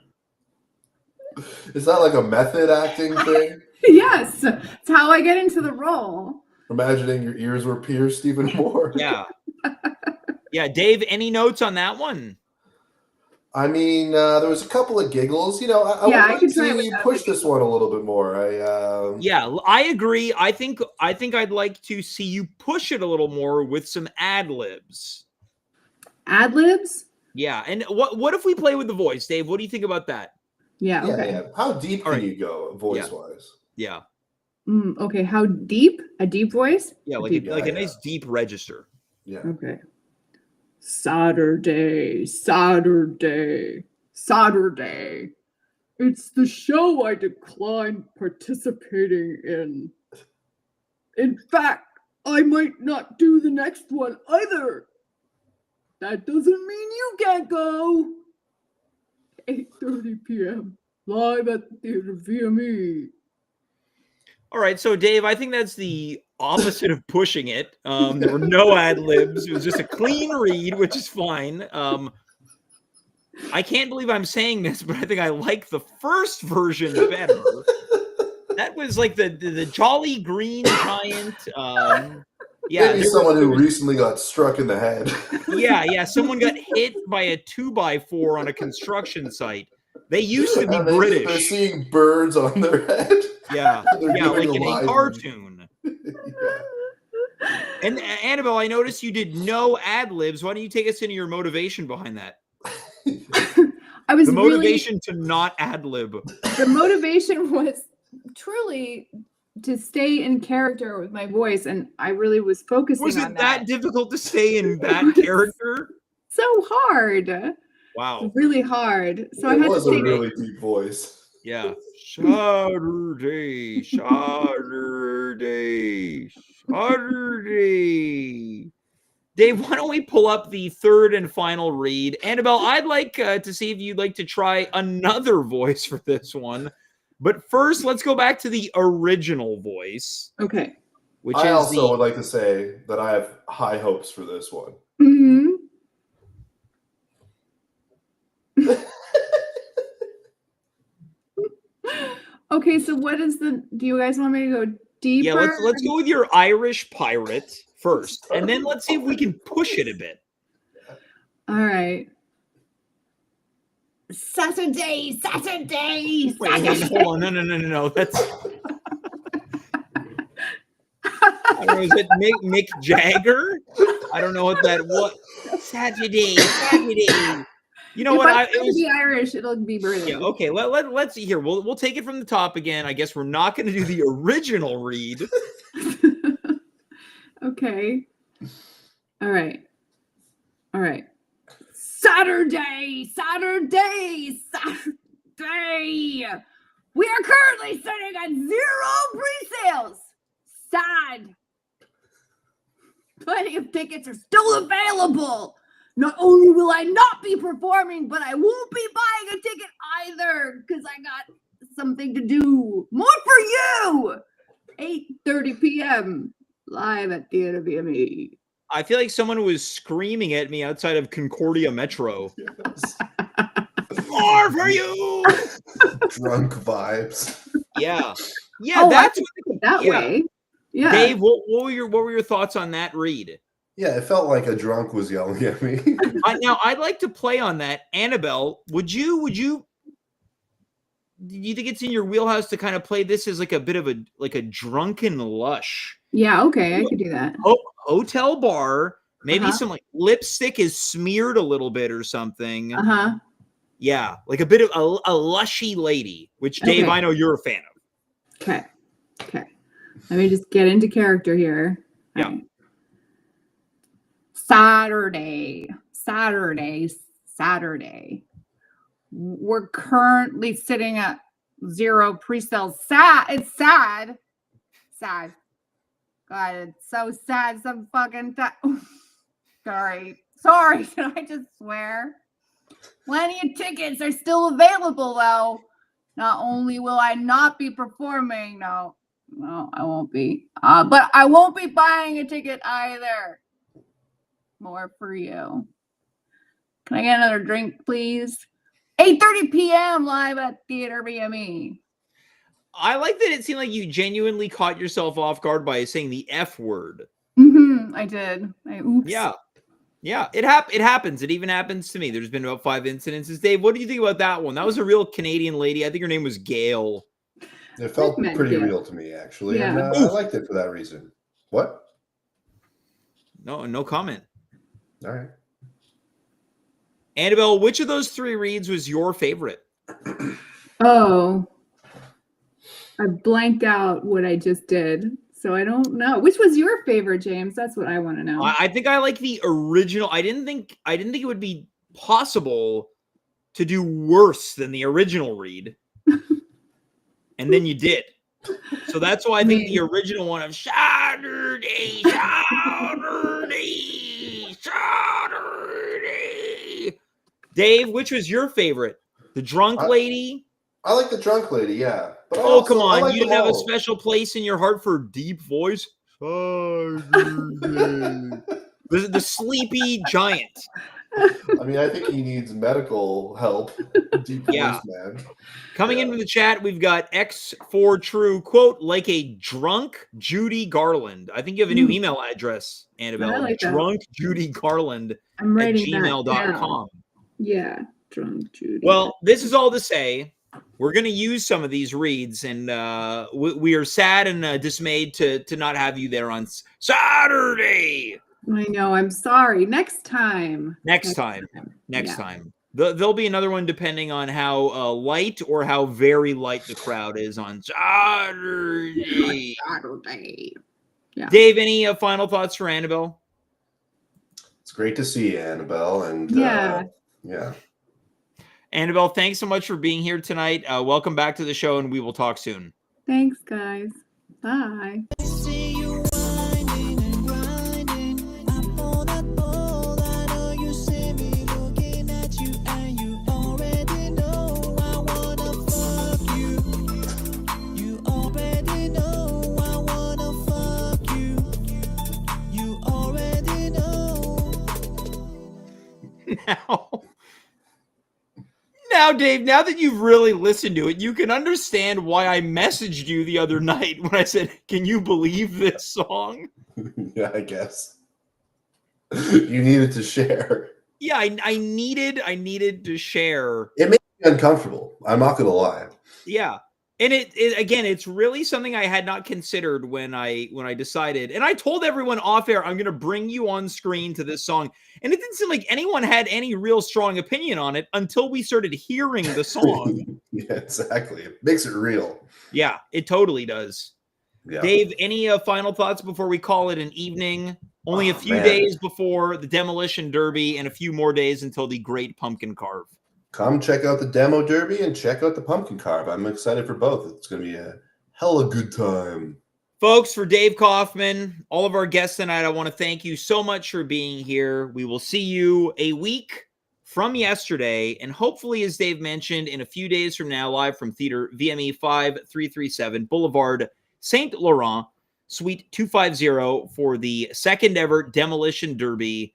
Is that like a method acting thing? Yes, it's how I get into the role. Imagining your ears were pierced even more. Yeah. Yeah, Dave, any notes on that one? I mean, there was a couple of giggles. You know, I Yeah, I would like could try seeing you without push the this one a little bit more. Yeah, I agree. I think I'd like to see you push it a little more with some ad libs. Ad libs? Yeah, and what if we play with the voice, Dave? What do you think about that? Yeah. Yeah, Okay. yeah. How deep All can right. you go voice wise? Yeah, Okay. How deep? A deep voice? yeah, like Deep. a nice deep register. Yeah. Okay. Saturday, Saturday, Saturday. It's the show I declined participating in. In fact, I might not do the next one either. That doesn't mean you can't go. 8:30 p.m. live at the theater via me. All right, so Dave, I think that's the opposite of pushing it. There were no ad libs. It was just a clean read, which is fine. I can't believe I'm saying this, but I think I like the first version better. That was like the Jolly Green Giant. Yeah, Maybe someone who recently got struck in the head. yeah. Someone got hit by a 2x4 on a construction site. They used to be They're British. seeing birds on their head. Yeah, They're yeah, like doing in a live cartoon. Yeah. And Annabelle, I noticed you did no ad libs. Why don't you take us into your motivation behind that? I was The really, motivation to not ad lib. the motivation was truly to stay in character with my voice, and I really was focusing Was on it that difficult to stay in that character? So hard. Wow. Really hard. So I It had to was a stay. really deep voice. Yeah. Saturday, Saturday, Saturday. Dave, why don't we pull up the third and final read? Annabelle, I'd like to see if you'd like to try another voice for this one. But first, let's go back to the original voice. Okay. Which I is also would like to say that I have high hopes for this one. Mm-hmm. Okay, so what is do you guys want me to go deeper? Yeah, let's go with your Irish pirate first, and then let's see if we can push it a bit. All right. Saturday. Wait, hold on. No. That's I don't know, is it Mick Jagger? I don't know what that was. Saturday. You know what? It was be Irish. It'll be British. Yeah, okay. Let's see here. We'll take it from the top again. I guess we're not going to do the original read. Okay. All right. Saturday. We are currently sitting at 0 pre-sales. Sad. Plenty of tickets are still available. Not only will I not be performing, but I won't be buying a ticket either because I got something to do. More for you. 8:30 p.m. live at Theater VME. I feel like someone was screaming at me outside of Concordia Metro. Yes. More for you. Drunk vibes. Yeah, Oh, that's that way. Yeah. Dave, what were your thoughts on that read? Yeah, it felt like a drunk was yelling at me. Now, I'd like to play on that. Annabelle, do you think it's in your wheelhouse to kind of play this as like a bit of a drunken lush? Yeah, okay, I could do that. Hotel bar, maybe some like lipstick is smeared a little bit or something. Yeah, like a bit of a lushy lady, which Dave, Okay. I know you're a fan of. Okay. Let me just get into character here. Yeah. Right. Saturday. We're currently sitting at 0 pre-sales. It's sad. God, it's so sad. Some fucking Sorry. Did I just swear? Plenty of tickets are still available, though. Not only will I not be performing, no, I won't be. But I won't be buying a ticket either. More for you. Can I get another drink, please? 8:30 p.m. live at Theater VME. I like that it seemed like you genuinely caught yourself off guard by saying the F word. I did. Oops. Yeah. Yeah, it happens. It even happens to me. There's been about 5 incidences. Dave, what do you think about that one? That was a real Canadian lady. I think her name was Gail. It felt Meant pretty Gail. real to me, actually. Yeah. And I liked it for that reason. What? No comment. All right. Annabelle, which of those 3 reads was your favorite? Oh, I blanked out what I just did. So I don't know. Which was your favorite, James? That's what I want to know. I think I like the original. I didn't think it would be possible to do worse than the original read. And then you did. So that's why I think the original one of Saturday. Dave, which was your favorite? The drunk lady? I like the drunk lady, yeah. But Come on. like You didn't have a special place in your heart for deep voice? The sleepy giant. I mean, I think he needs medical help. Deep voice, man. Coming in from the chat, we've got X4 True, quote, like a drunk Judy Garland. I think you have a new email address, Annabelle. I like that. Drunk Judy Garland I'm at writing gmail.com. Yeah, drunk Judy. Well, this is all to say, we're going to use some of these reads, and we are sad and dismayed to not have you there on Saturday. I know. I'm sorry. Next time. Next time. There'll be another one depending on how light or how very light the crowd is on Saturday. Yeah. Dave, any final thoughts for Annabelle? It's great to see you, Annabelle. And Yeah. Annabelle, thanks so much for being here tonight. Welcome back to the show, and we will talk soon. Thanks, guys. Bye. Now, Dave, now that you've really listened to it, you can understand why I messaged you the other night when I said, can you believe this song? Yeah, I guess. You needed to share. Yeah, I needed to share. It made me uncomfortable. I'm not going to lie. Yeah. And it again, it's really something I had not considered when I decided. And I told everyone off air, I'm going to bring you on screen to this song. And it didn't seem like anyone had any real strong opinion on it until we started hearing the song. Yeah, exactly. It makes it real. Yeah, it totally does. Yeah. Dave, any final thoughts before we call it an evening? Only a few days before the Demolition Derby and a few more days until the Great Pumpkin Carve. Come check out the Demo Derby and check out the Pumpkin Carve. I'm excited for both. It's going to be a hella good time. Folks, for Dave Kaufman, all of our guests tonight, I want to thank you so much for being here. We will see you a week from yesterday, and hopefully, as Dave mentioned, in a few days from now, live from Theater VME 5337 Boulevard, St. Laurent, Suite 250 for the second ever Demolition Derby.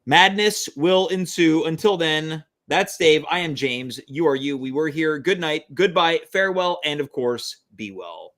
Madness will ensue. Until then, that's Dave. I am James. You are you. We were here. Good night. Goodbye. Farewell. And of course, be well.